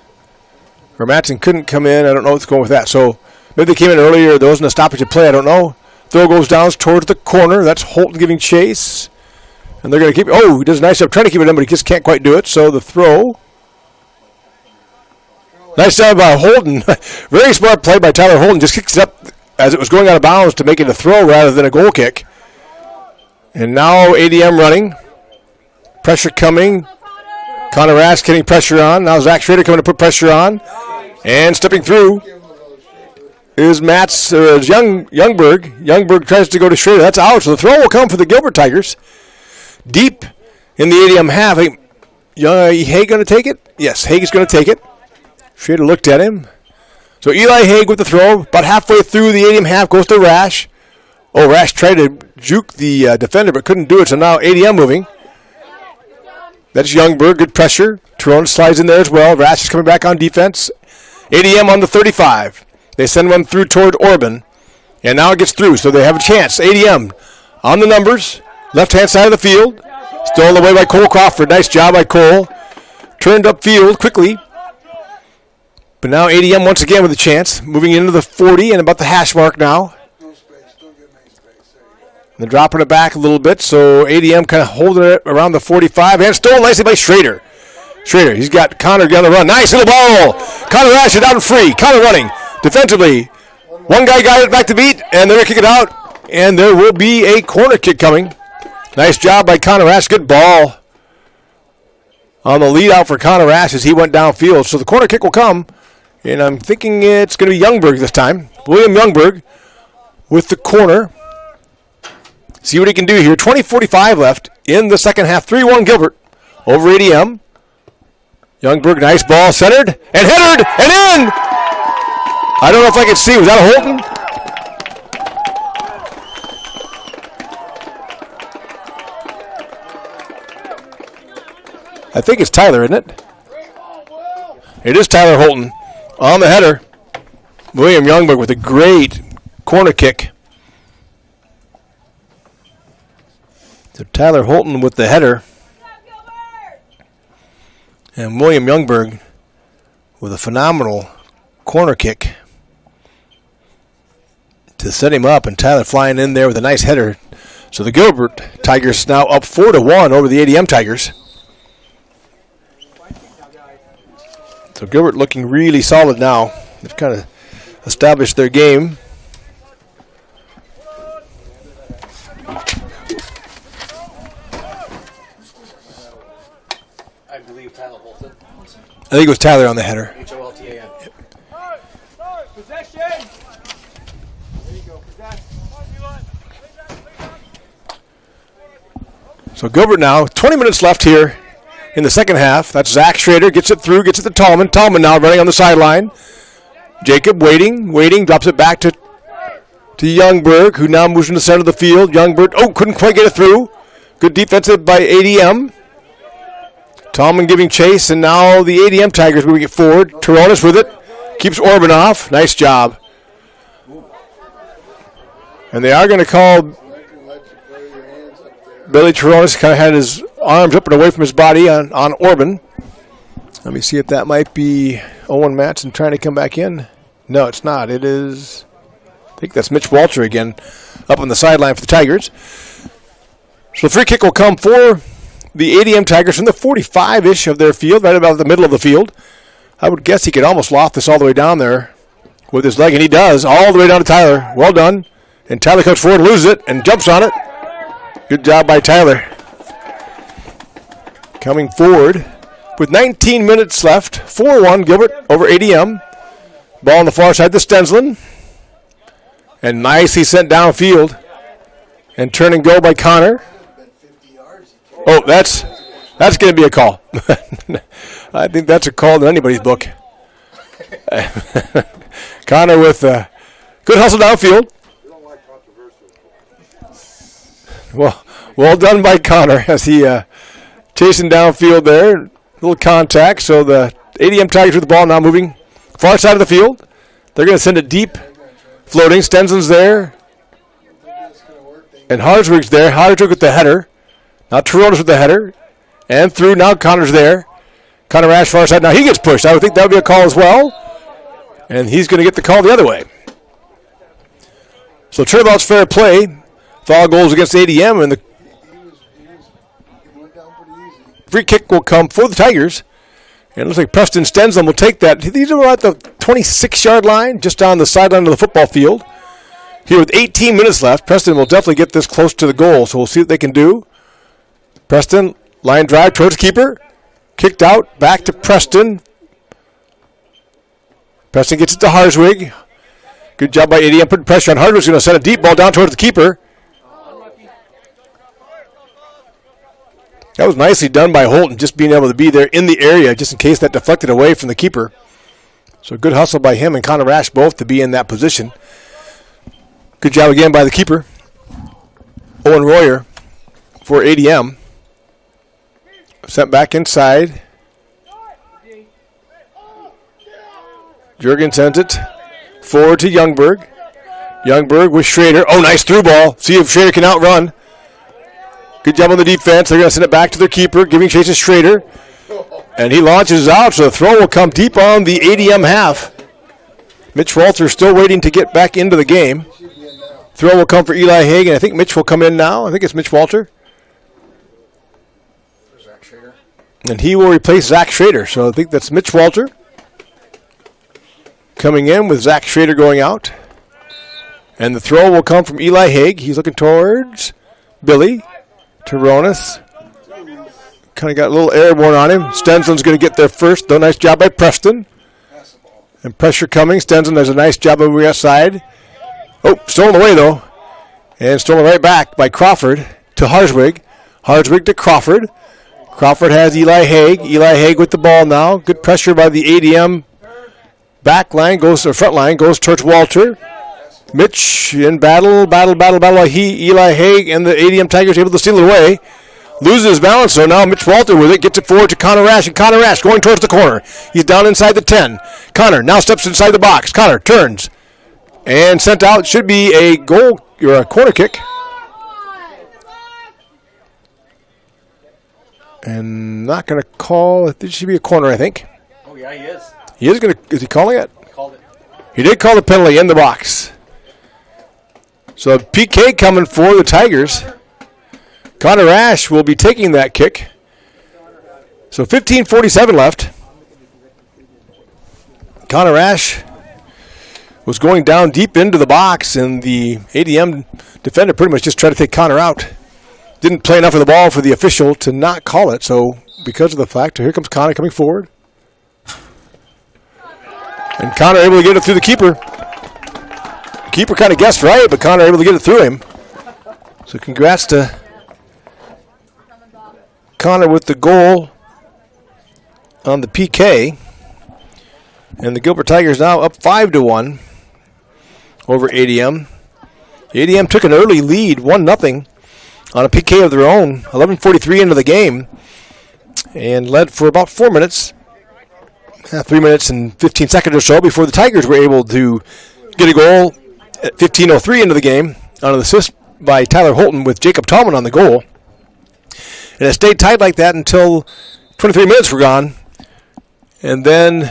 come in. I don't know what's going with that. So maybe they came in earlier. There wasn't a stoppage of play. I don't know. Throw goes down towards the corner. That's Holton giving chase, and they're going to keep. Oh, he does a nice job trying to keep it in, but he just can't quite do it. So the throw. Nice job by Holton. Very smart play by Tyler Holton. Just kicks it up as it was going out of bounds to make it a throw rather than a goal kick. And now ADM running. Pressure coming. Connor Ash getting pressure on. Now Zach Schrader coming to put pressure on. And stepping through is Youngberg. Youngberg tries to go to Schrader. That's out. So the throw will come for the Gilbert Tigers. Deep in the ADM half. Haig going to take it? Yes, Haig is going to take it. Schrader looked at him. So Eli Haig with the throw. About halfway through the ADM half goes to Rash. Oh, Rash tried to juke the defender but couldn't do it. So now ADM moving. That's Youngberg. Good pressure. Tyrone slides in there as well. Rash is coming back on defense. ADM on the 35. They send one through toward Orban. And now it gets through, so they have a chance. ADM on the numbers. Left-hand side of the field. Stolen away by Cole Crawford. Nice job by Cole. Turned upfield quickly. But now ADM once again with a chance. Moving into the 40 and about the hash mark now. They're dropping it back a little bit, so ADM kind of holding it around the 45. And stolen nicely by Schrader. Schrader, he's got Connor on the run. Nice little ball. Connor Rash is out and free. Connor running defensively. One guy got it back to beat, and they're going to kick it out. And there will be a corner kick coming. Nice job by Connor Rash. Good ball on the lead out for Connor Rash as he went downfield. So the corner kick will come, and I'm thinking it's going to be Youngberg this time. William Youngberg with the corner. See what he can do here. 20:45 left in the second half. 3-1 Gilbert over ADM. Youngberg, nice ball, centered, and headed, and in! I don't know if I can see. Was that a Holton? I think it's Tyler, isn't it? It is Tyler Holton on the header. William Youngberg with a great corner kick. So Tyler Holton with the header. And William Youngberg with a phenomenal corner kick to set him up. And Tyler flying in there with a nice header. So the Gilbert Tigers now up 4-1 over the ADM Tigers. So Gilbert looking really solid now. They've kind of established their game. I think it was Tyler on the header. H-O-L-T-A-N. Possession. There you go. So Gilbert now, 20 minutes left here in the second half. That's Zach Schrader, gets it through, gets it to Tallman. Tallman now running on the sideline. Jacob waiting, drops it back to Youngberg, who now moves in the center of the field. Youngberg, couldn't quite get it through. Good defensive by ADM. Tallman giving chase, and now the ADM Tigers moving it forward. Toronis with it. Keeps Orban off. Nice job. And they are going to call Billy Toronis. Kind of had his arms up and away from his body on Orban. Let me see if that might be Owen Matson trying to come back in. No, it's not. It is, I think that's Mitch Walter again up on the sideline for the Tigers. So the free kick will come for the ADM Tigers from the 45-ish of their field, right about the middle of the field. I would guess he could almost loft this all the way down there with his leg, and he does, all the way down to Tyler. Well done. And Tyler comes forward, loses it, and jumps on it. Good job by Tyler. Coming forward with 19 minutes left. 4-1 Gilbert over ADM. Ball on the far side to Stensland. And nicely sent downfield. And turn and go by Connor. Oh, that's going to be a call. I think that's a call in anybody's book. Connor with good hustle downfield. Well done by Connor as he chasing downfield there. A little contact. So the ADM Tigers with the ball now moving far side of the field. They're going to send it deep. Floating. Stensland's there. And Harswig's there. Harswig with the header. Now Toronto's with the header. And through. Now Connor's there. Connor Ash far side. Now he gets pushed. I would think that would be a call as well. And he's going to get the call the other way. So turnabout's fair play. Foul goals against ADM. And the free kick will come for the Tigers. And it looks like Preston Stensland will take that. These are at the 26-yard line, just on the sideline of the football field. Here with 18 minutes left, Preston will definitely get this close to the goal, so we'll see what they can do. Preston, line drive towards keeper. Kicked out, back to Preston. Preston gets it to Harswig. Good job by ADM, putting pressure on Harswig. He's going to send a deep ball down towards the keeper. That was nicely done by Holton, just being able to be there in the area, just in case that deflected away from the keeper. So good hustle by him and Connor Ash both to be in that position. Good job again by the keeper, Owen Royer, for ADM. Sent back inside. Jurgen sends it forward to Youngberg. Youngberg with Schrader. Oh, nice through ball. See if Schrader can outrun. Good job on the defense. They're going to send it back to their keeper, giving chase to Schrader. And he launches out, so the throw will come deep on the ADM half. Mitch Walter still waiting to get back into the game. Throw will come for Eli Haig, and I think Mitch will come in now. I think it's Mitch Walter. And he will replace Zach Schrader. So I think that's Mitch Walter coming in with Zach Schrader going out. And the throw will come from Eli Haig. He's looking towards Billy. Toronis. Kind of got a little airborne on him. Stensland's going to get there first, though. Nice job by Preston. And pressure coming. Stensland does a nice job over the outside. Oh, stolen away, though. And stolen right back by Crawford to Harswig. Harswig to Crawford. Crawford has Eli Haig. Eli Haig with the ball now. Good pressure by the ADM back line, goes to the front line, goes towards Walter. Mitch in battle. Eli Haig and the ADM Tigers able to steal it away. Loses his balance, so now Mitch Walter with it. Gets it forward to Connor Ash, and Connor Ash going towards the corner. He's down inside the 10. Connor now steps inside the box. Connor turns and sent out. Should be a goal or a corner kick. And not going to call. It should be a corner, I think. Oh, yeah, he is. He is going to. Is he calling it? He called it. He did call the penalty in the box. So PK coming for the Tigers. Connor Ash will be taking that kick. So 15:47 left. Connor Ash was going down deep into the box, and the ADM defender pretty much just tried to take Connor out. Didn't play enough of the ball for the official to not call it. So because of the fact, here comes Connor coming forward. And Connor able to get it through the keeper. Keeper kind of guessed right, but Connor able to get it through him. So congrats to Connor with the goal on the PK. And the Gilbert Tigers now up 5-1 over ADM. ADM took an early lead, 1-0, on a PK of their own, 11:43 into the game, and led for about 4 minutes, 3 minutes and 15 seconds or so before the Tigers were able to get a goal at 15:03 into the game on an assist by Tyler Holton with Jacob Tallman on the goal. And it stayed tight like that until 23 minutes were gone. And then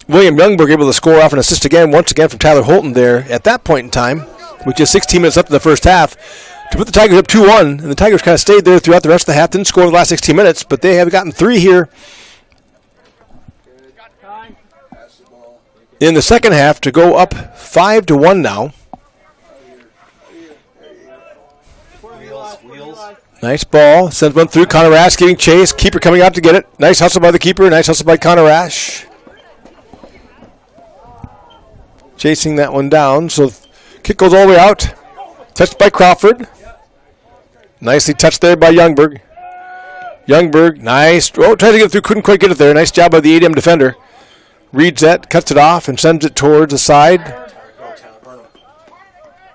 William Youngberg able to score off an assist again, once again from Tyler Holton there at that point in time, with just 16 minutes left in the first half, to put the Tigers up 2-1, and the Tigers kind of stayed there throughout the rest of the half. Didn't score in the last 16 minutes, but they have gotten 3 here in the second half to go up 5-1 now. Nice ball. Sends one through. Connor Rash getting chased. Keeper coming out to get it. Nice hustle by the keeper. Nice hustle by Connor Rash. Chasing that one down. So kick goes all the way out. Touched by Crawford. Nicely touched there by Youngberg. Youngberg, nice. Oh, tried to get it through. Couldn't quite get it there. Nice job by the ADM defender. Reads that, cuts it off, and sends it towards the side.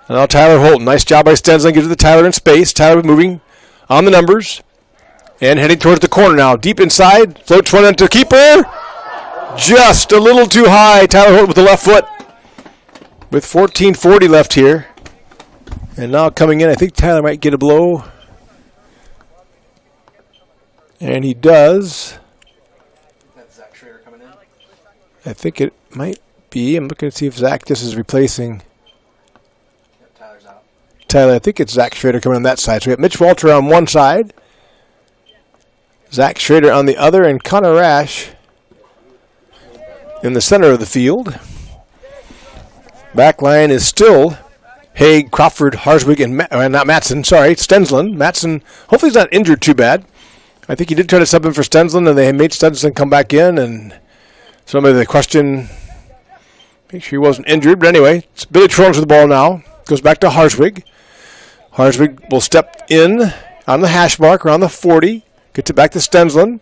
And now Tyler Holton. Nice job by Stensland. Gives it to Tyler in space. Tyler moving on the numbers. And heading towards the corner now. Deep inside. Floats one into keeper. Just a little too high. Tyler Holton with the left foot. With 14:40 left here. And now coming in, I think Tyler might get a blow. And he does. That's Zach Schrader coming in. I think it might be. I'm looking to see if Zach just is replacing. Yep, Tyler's out. Tyler, I think it's Zach Schrader coming on that side. So we have Mitch Walter on one side. Zach Schrader on the other. And Connor Rash in the center of the field. Back line is still Haig, Crawford, Harswig, and not Matson. Sorry, Stensland. Matson, hopefully he's not injured too bad. I think he did try to sub in for Stensland, and they made Stensland come back in. And somebody the question, make sure he wasn't injured. But anyway, it's Billy Trones with the ball now. Goes back to Harswig. Harswig will step in on the hash mark around the 40. Gets it back to Stensland.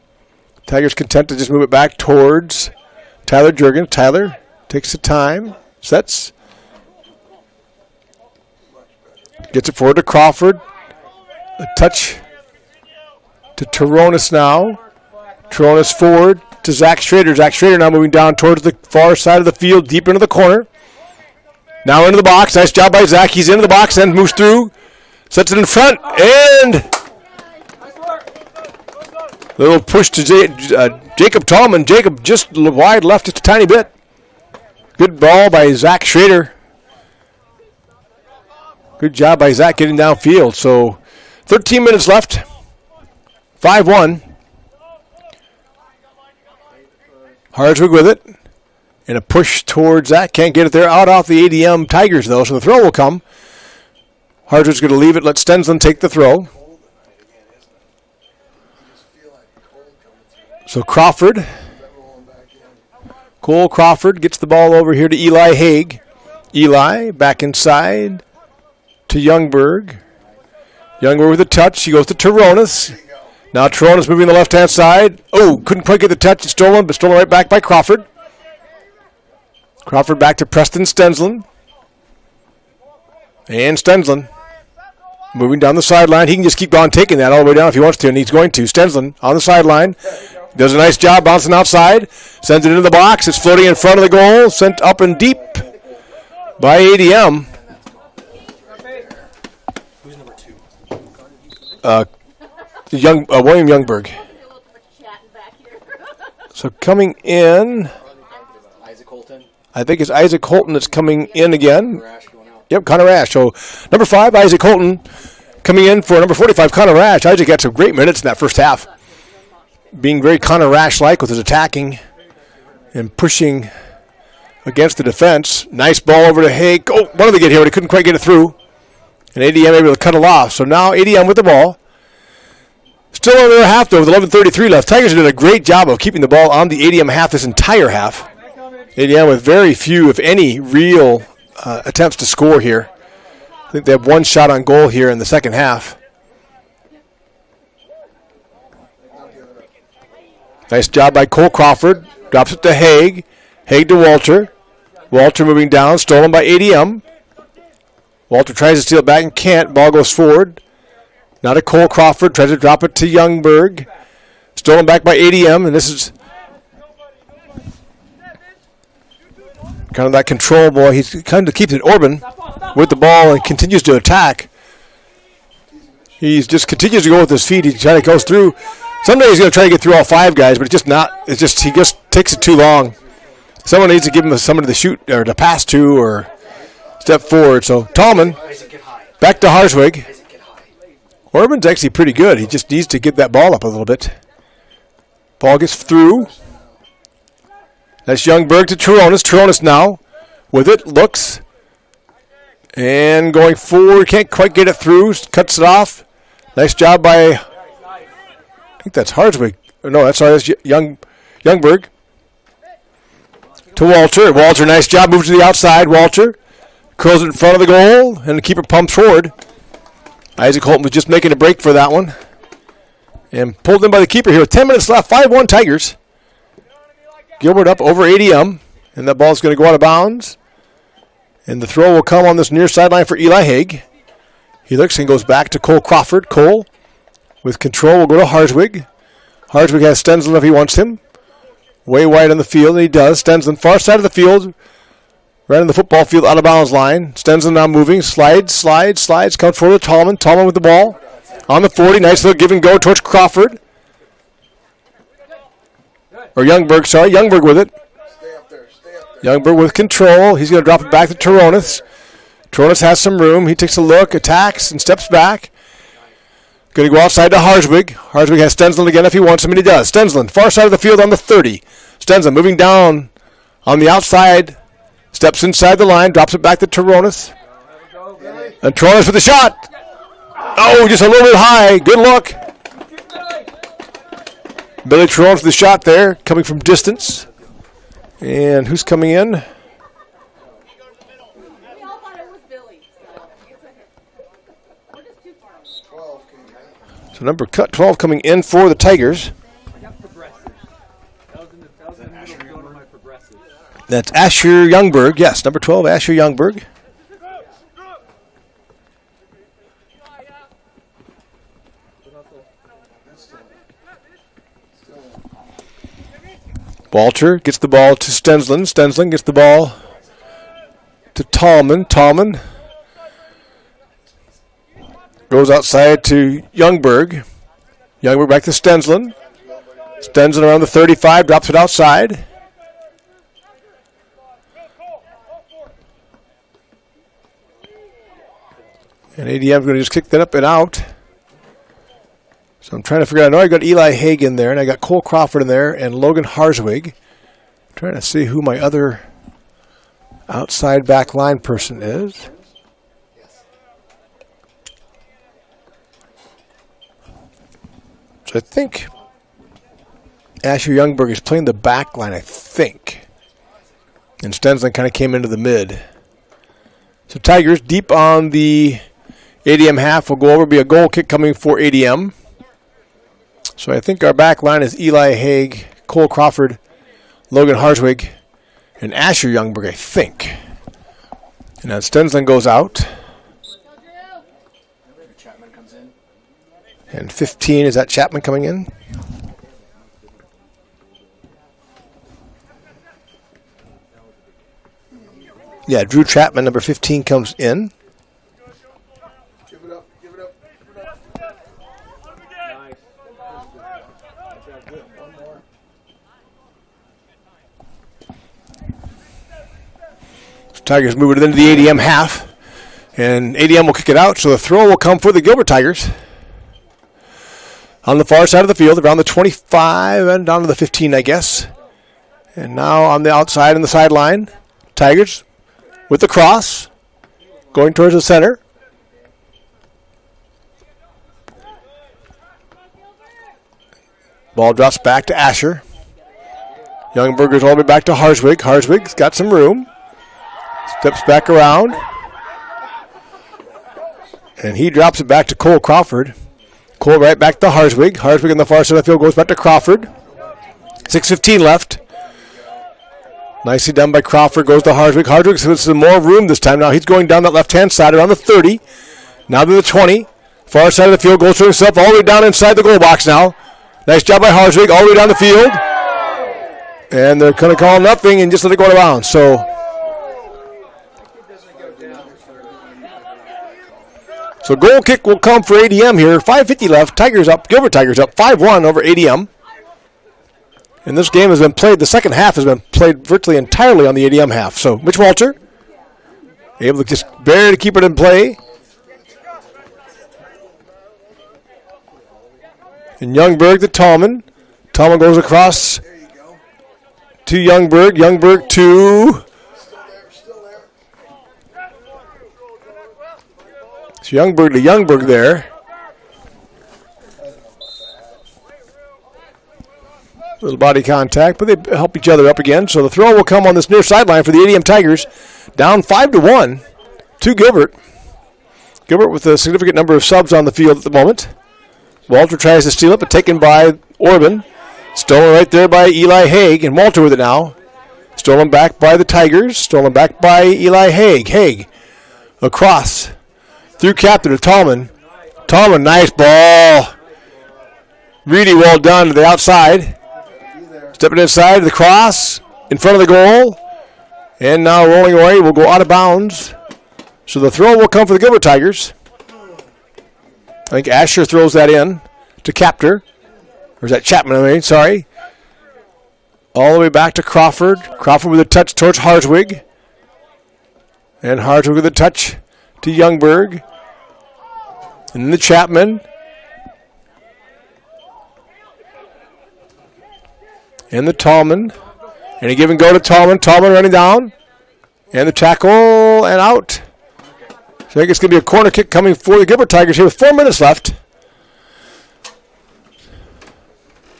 Tigers content to just move it back towards Tyler Jurgens. Tyler takes the time, sets. Gets it forward to Crawford. A touch to Toronis now. Toronis forward to Zach Schrader. Zach Schrader now moving down towards the far side of the field, deep into the corner. Now into the box. Nice job by Zach. He's into the box and moves through. Sets it in front. And a little push to Jacob Tallman. Jacob just wide left just a tiny bit. Good ball by Zach Schrader. Good job by Zach getting downfield. So 13 minutes left. 5-1. Harswig with it. And a push towards Zach. Can't get it there. Out off the ADM Tigers, though. So the throw will come. Harswig's going to leave it. Let Stensland take the throw. So Crawford. Cole Crawford gets the ball over here to Eli Haig. Eli back inside to Youngberg. Youngberg with a touch. He goes to Toronis. Now Toronis moving the left-hand side. Oh, couldn't quite get the touch. It's stolen, but stolen right back by Crawford. Crawford back to Preston Stensland. And Stensland moving down the sideline. He can just keep on taking that all the way down if he wants to, and he's going to. Stensland on the sideline. Does a nice job bouncing outside. Sends it into the box. It's floating in front of the goal. Sent up and deep by ADM. Who's number 2? William Youngberg. So coming in, Isaac Holton. I think it's Isaac Holton that's coming in again. Rash going out. Yep, Connor Rash. So number 5, Isaac Holton, coming in for number 45, Connor Rash. Isaac got some great minutes in that first half, being very Connor Rash-like with his attacking and pushing against the defense. Nice ball over to Haig. Oh, wanted to get here, but he couldn't quite get it through. And ADM able to cut it off. So now ADM with the ball. Still over their half, though, with 11:33 left. Tigers did a great job of keeping the ball on the ADM half this entire half. ADM with very few, if any, real attempts to score here. I think they have one shot on goal here in the second half. Nice job by Cole Crawford. Drops it to Haig. Haig to Walter. Walter moving down, stolen by ADM. Walter tries to steal it back and can't. Ball goes forward. Now to Cole Crawford. Tries to drop it to Youngberg. Stolen back by ADM, and this is kind of that control ball. He kind of keeps it Orban with the ball and continues to attack. He just continues to go with his feet. He kind of goes through. Someday he's going to try to get through all 5 guys, but it's just not. It's just he just takes it too long. Someone needs to give him somebody to shoot or to pass to or step forward. So Tallman back to Harswig. Orban's actually pretty good. He just needs to get that ball up a little bit. Ball gets through. That's Youngberg to Turonis. Turonis now with it. Looks. And going forward. Can't quite get it through. Cuts it off. Nice job by, I think that's Harswig. No, that's Youngberg. To Walter. Walter, nice job. Moves to the outside. Walter curls it in front of the goal. And the keeper pumps forward. Isaac Holton was just making a break for that one. And pulled in by the keeper here with 10 minutes left. 5-1 Tigers. Gilbert up over ADM. And that ball is going to go out of bounds. And the throw will come on this near sideline for Eli Haig. He looks and goes back to Cole Crawford. Cole with control will go to Harswig. Harswig has Stensland if he wants him. Way wide on the field, and he does. Stensland far side of the field. Right on the football field, out of bounds line. Stensland now moving. Slides. Comes forward to Tallman. Tallman with the ball. On the 40. Nice little give and go towards Crawford. Or Youngberg, sorry. Youngberg with it. Youngberg with control. He's going to drop it back to Turonis. Turonis has some room. He takes a look, attacks, and steps back. Going to go outside to Harswig. Harswig has Stensland again if he wants him, and he does. Stensland, far side of the field on the 30. Stensland moving down on the outside. Steps inside the line, drops it back to Turonis. And Turonis with the shot. Oh, just a little bit high. Good look. Billy Turonis with the shot there, coming from distance. And who's coming in? So number 12 coming in for the Tigers. That's Asher Youngberg. Yes, number 12, Asher Youngberg. Walter gets the ball to Stensland. Stensland gets the ball to Tallman. Tallman goes outside to Youngberg. Youngberg back to Stensland. Stensland around the 35, drops it outside. And ADM is going to just kick that up and out. So I'm trying to figure out. I know I got Eli Haig in there, and I got Cole Crawford in there, and Logan Harswig. I'm trying to see who my other outside back line person is. So I think Asher Youngberg is playing the back line, I think. And Stensland kind of came into the mid. So Tigers deep on the ADM half will go over, be a goal kick coming for ADM. So I think our back line is Eli Haig, Cole Crawford, Logan Harswig, and Asher Youngberg, I think. And then Stensland goes out. And 15, is that Chapman coming in? Yeah, Drew Chapman, number 15, comes in. Tigers move it into the ADM half, and ADM will kick it out, so the throw will come for the Gilbert Tigers. On the far side of the field, around the 25 and down to the 15, I guess. And now on the outside and the sideline, Tigers with the cross, going towards the center. Ball drops back to Asher. Youngberger's all the way back to Harswig. Harswig's got some room. Steps back around. And he drops it back to Cole Crawford. Cole right back to Harswig. Harswig on the far side of the field goes back to Crawford. 6:15 left. Nicely done by Crawford. Goes to Harswig. Harswig with some more room this time. Now he's going down that left-hand side around the 30. Now to the 20. Far side of the field. Goes to himself all the way down inside the goal box now. Nice job by Harswig all the way down the field. And they're going to call nothing and just let it go out of bounds. So goal kick will come for ADM here. 5:50 left. Tigers up. Gilbert Tigers up 5-1 over ADM. And this game has been played, the second half has been played virtually entirely on the ADM half. So Mitch Walter able to just barely keep it in play. And Youngberg to Tallman. Tallman goes across to Youngberg. Youngberg to... So Youngberg to Youngberg there. Little body contact, but they help each other up again. So the throw will come on this near sideline for the ADM Tigers. Down 5-1 to Gilbert. Gilbert with a significant number of subs on the field at the moment. Walter tries to steal it, but taken by Orban. Stolen right there by Eli Haig, and Walter with it now. Stolen back by the Tigers. Stolen back by Eli Haig. Haig across through captain to Tallman. Tallman, nice ball. Really well done to the outside. Stepping inside the cross, in front of the goal. And now rolling away, will go out of bounds. So the throw will come for the Gilbert Tigers. I think Asher throws that in to Captor. Or is that Chapman, sorry. All the way back to Crawford. Crawford with a touch towards Harswig. And Harswig with a touch to Youngberg. And then the Chapman. And the Tallman. And a give and go to Tallman. Tallman running down. And the tackle and out. So I think it's going to be a corner kick coming for the Gilbert Tigers here with 4 minutes left.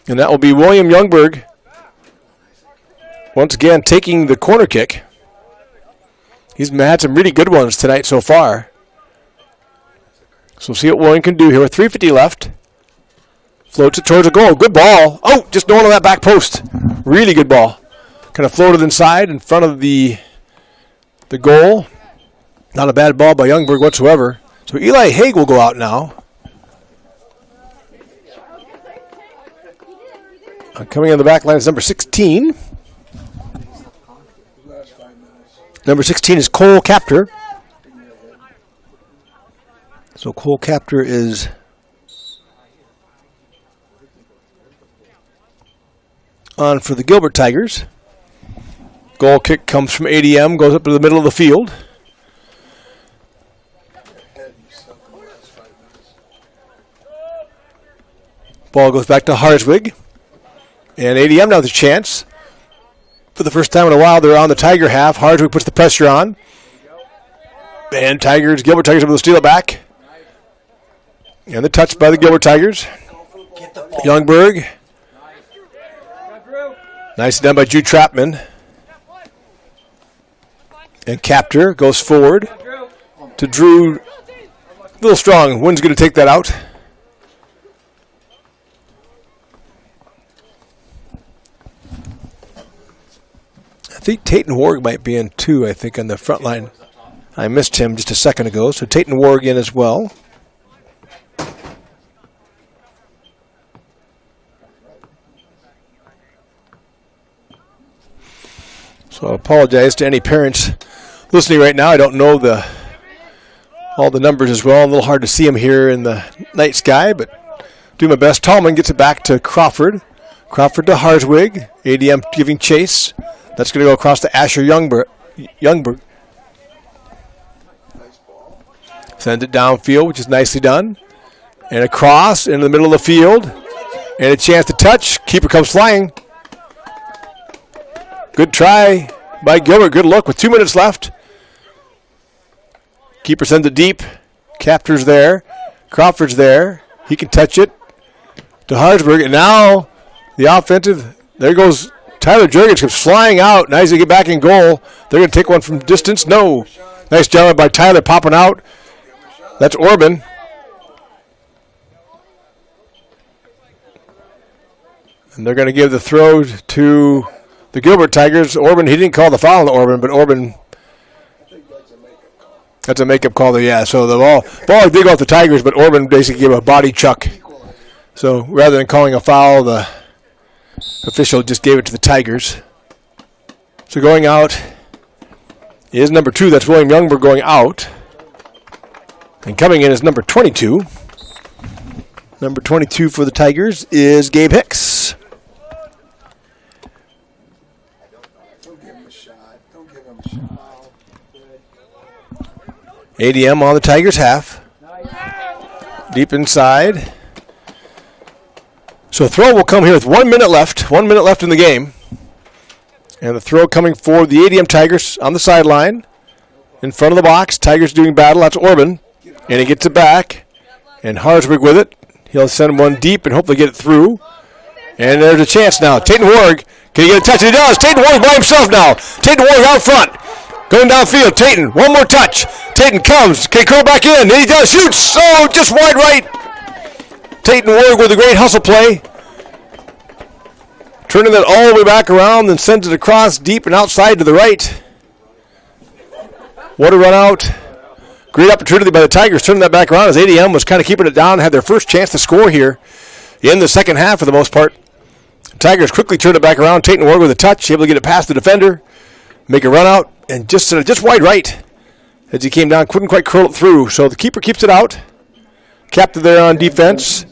And that will be William Youngberg once again taking the corner kick. He's had some really good ones tonight so far. So we'll see what William can do here with 3:50 left. Floats it towards the goal. Good ball. Oh, just going on that back post. Really good ball. Kind of floated inside in front of the goal. Not a bad ball by Youngberg whatsoever. So Eli Haig will go out now. Coming on the back line is number 16. Number 16 is Cole Captor. So Cole Captor is on for the Gilbert Tigers. Goal kick comes from ADM, goes up to the middle of the field. Ball goes back to Harswig. And ADM now has a chance. For the first time in a while, they're on the Tiger half. Harswig puts the pressure on. And Gilbert Tigers able to steal it back. And the touch by the Gilbert Tigers. Youngberg. Nicely done by Jude Trapman. And Captor goes forward to Drew. A little strong. Wynn's going to take that out. I think Tayton Warg might be in too, I think, on the front line. I missed him just a second ago, so Tayton Warg in as well. So I apologize to any parents listening right now. I don't know all the numbers as well. A little hard to see them here in the night sky, but do my best. Tallman gets it back to Crawford. Crawford to Harswig. ADM giving chase. That's going to go across to Asher Youngberg. Send it downfield, which is nicely done. And across into the middle of the field. And a chance to touch. Keeper comes flying. Good try by Gilbert. Good look with 2 minutes left. Keeper sends it deep. Captor's there. Crawford's there. He can touch it to Harsberg. And now the offensive. There goes Tyler Jurgens, comes flying out. Nice to get back in goal. They're going to take one from distance. No. Nice job by Tyler popping out. That's Orban. And they're going to give the throw to the Gilbert Tigers. Orban, he didn't call the foul on Orban, but Orban. That's a makeup call there, yeah. So the ball did go off the Tigers, but Orban basically gave a body chuck. So rather than calling a foul, the official just gave it to the Tigers. So going out is number 2. That's William Youngberg going out. And coming in is number 22. Number 22 for the Tigers is Gabe Hicks. Don't give him a shot. Don't give him a shot. ADM on the Tigers half. Deep inside. So throw will come here with 1 minute left. 1 minute left in the game. And the throw coming for the ADM Tigers on the sideline. In front of the box. Tigers doing battle. That's Orban. And he gets it back. And Harswick with it. He'll send one deep and hopefully get it through. And there's a chance now. Tatum Warg, can he get a touch? And he does. Tatum Warg by himself now. Tatum Warg out front. Going downfield. Tatum, one more touch. Tatum comes. Can he curl back in? And he does. Shoots. Oh, just wide right. Tatum Warg with a great hustle play. Turning that all the way back around, then sends it across deep and outside to the right. What a run out. Great opportunity by the Tigers turning that back around as ADM was kind of keeping it down, had their first chance to score here in the second half for the most part. Tigers quickly turned it back around. Tatum Warg with a touch, able to get it past the defender, make a run out, and just wide right as he came down, couldn't quite curl it through. So the keeper keeps it out. Capped it there on defense.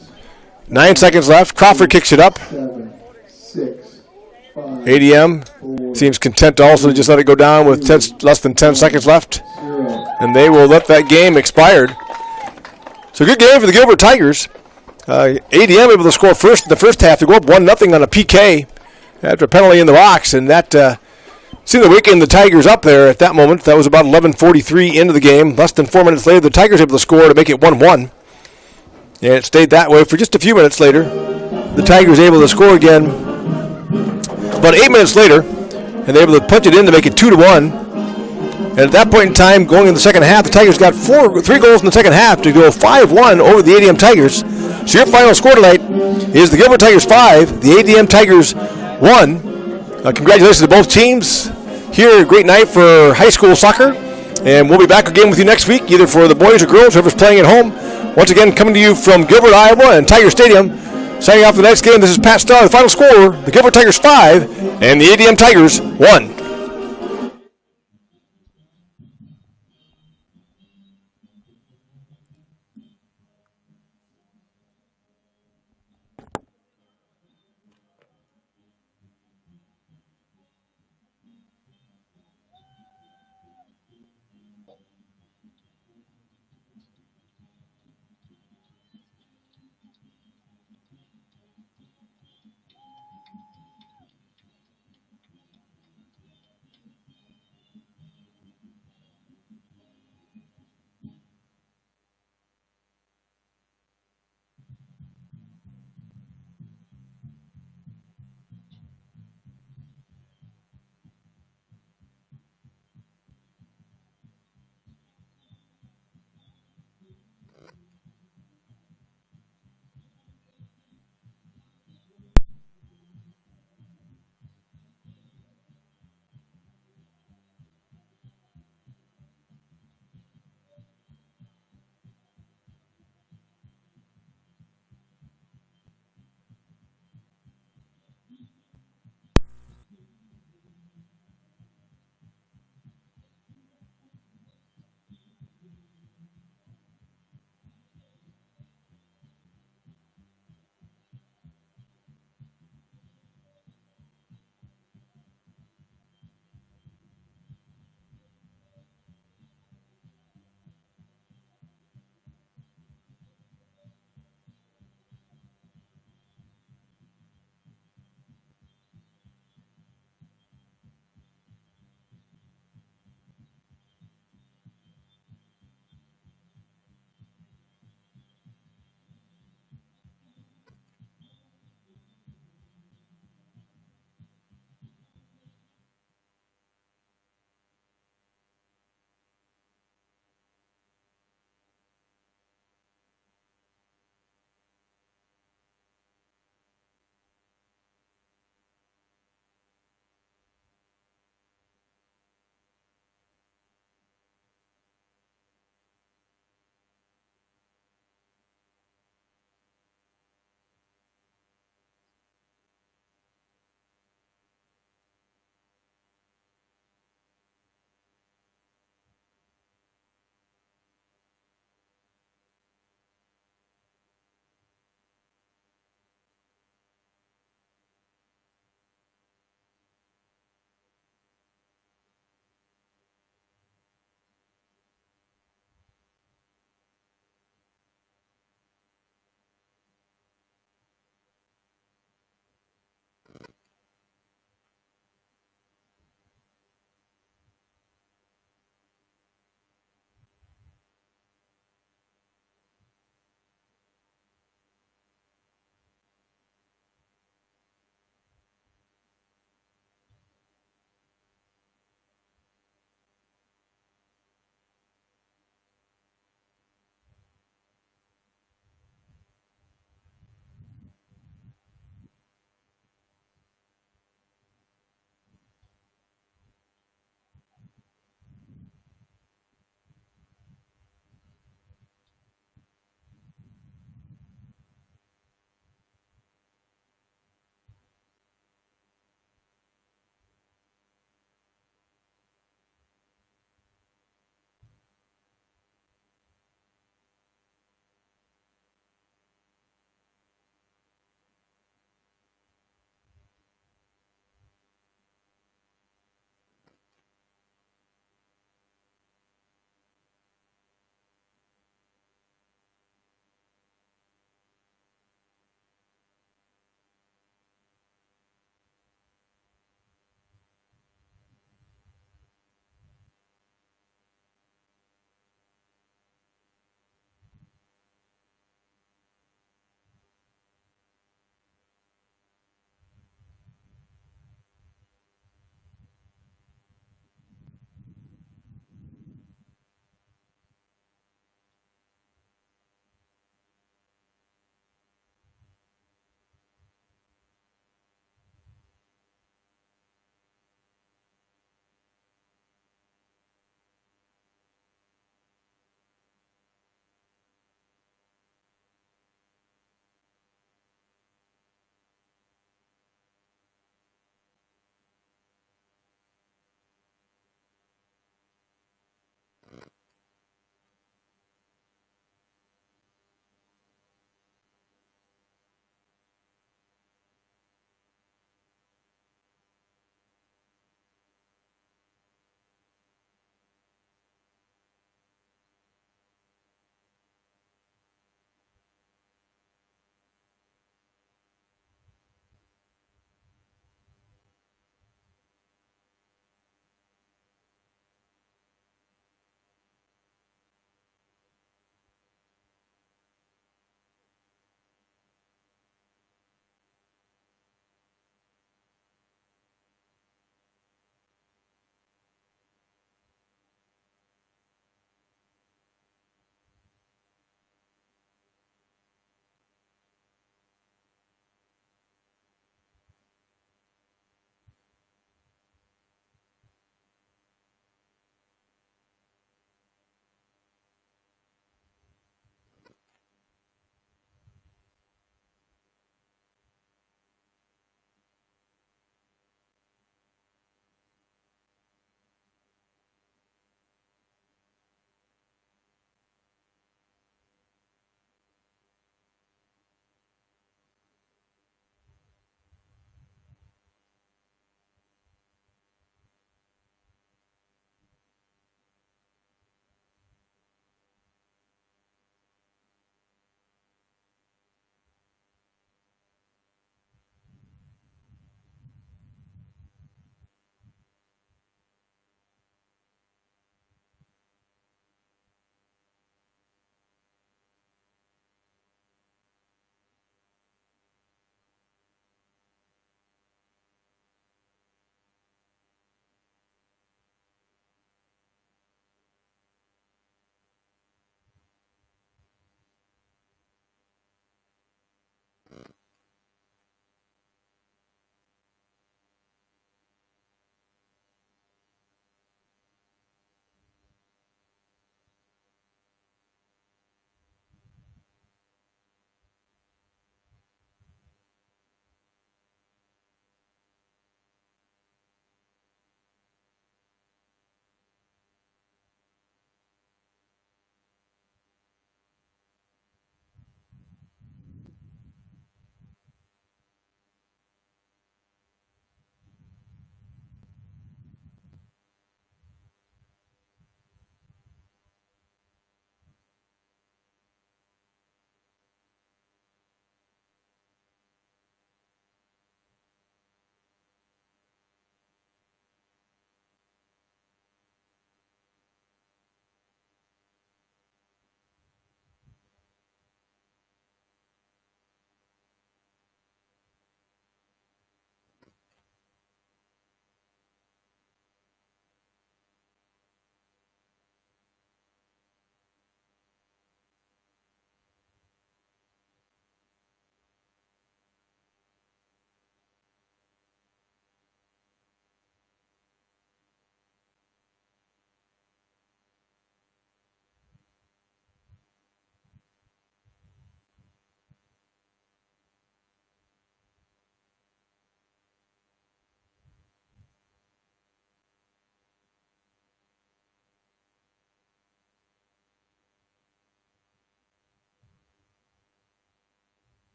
9 seconds left. Crawford kicks it up. 7, 6, 5, ADM seems content also to just let it go down with less than 10 seconds left. 0. And they will let that game expired. So good game for the Gilbert Tigers. ADM able to score first in the first half to go up 1-0 on a PK after a penalty in the box, and that seemed to weaken the Tigers up there at that moment. That was about 11:43 into the game. Less than 4 minutes later, the Tigers able to score to make it 1-1. And it stayed that way for just a few minutes later. The Tigers able to score again about 8 minutes later, and they're able to punch it in to make it 2-1. And at that point in time, going in the second half, the Tigers got 3 goals in the second half to go 5-1 over the ADM Tigers. So your final score tonight is the Gilbert Tigers 5, the ADM Tigers 1. Congratulations to both teams. Here, a great night for high school soccer. And we'll be back again with you next week, either for the boys or girls, whoever's playing at home. Once again, coming to you from Gilbert, Iowa, and Tiger Stadium. Signing off the next game, this is Pat Starr, the final score, the Gilbert Tigers 5 and the ADM Tigers 1.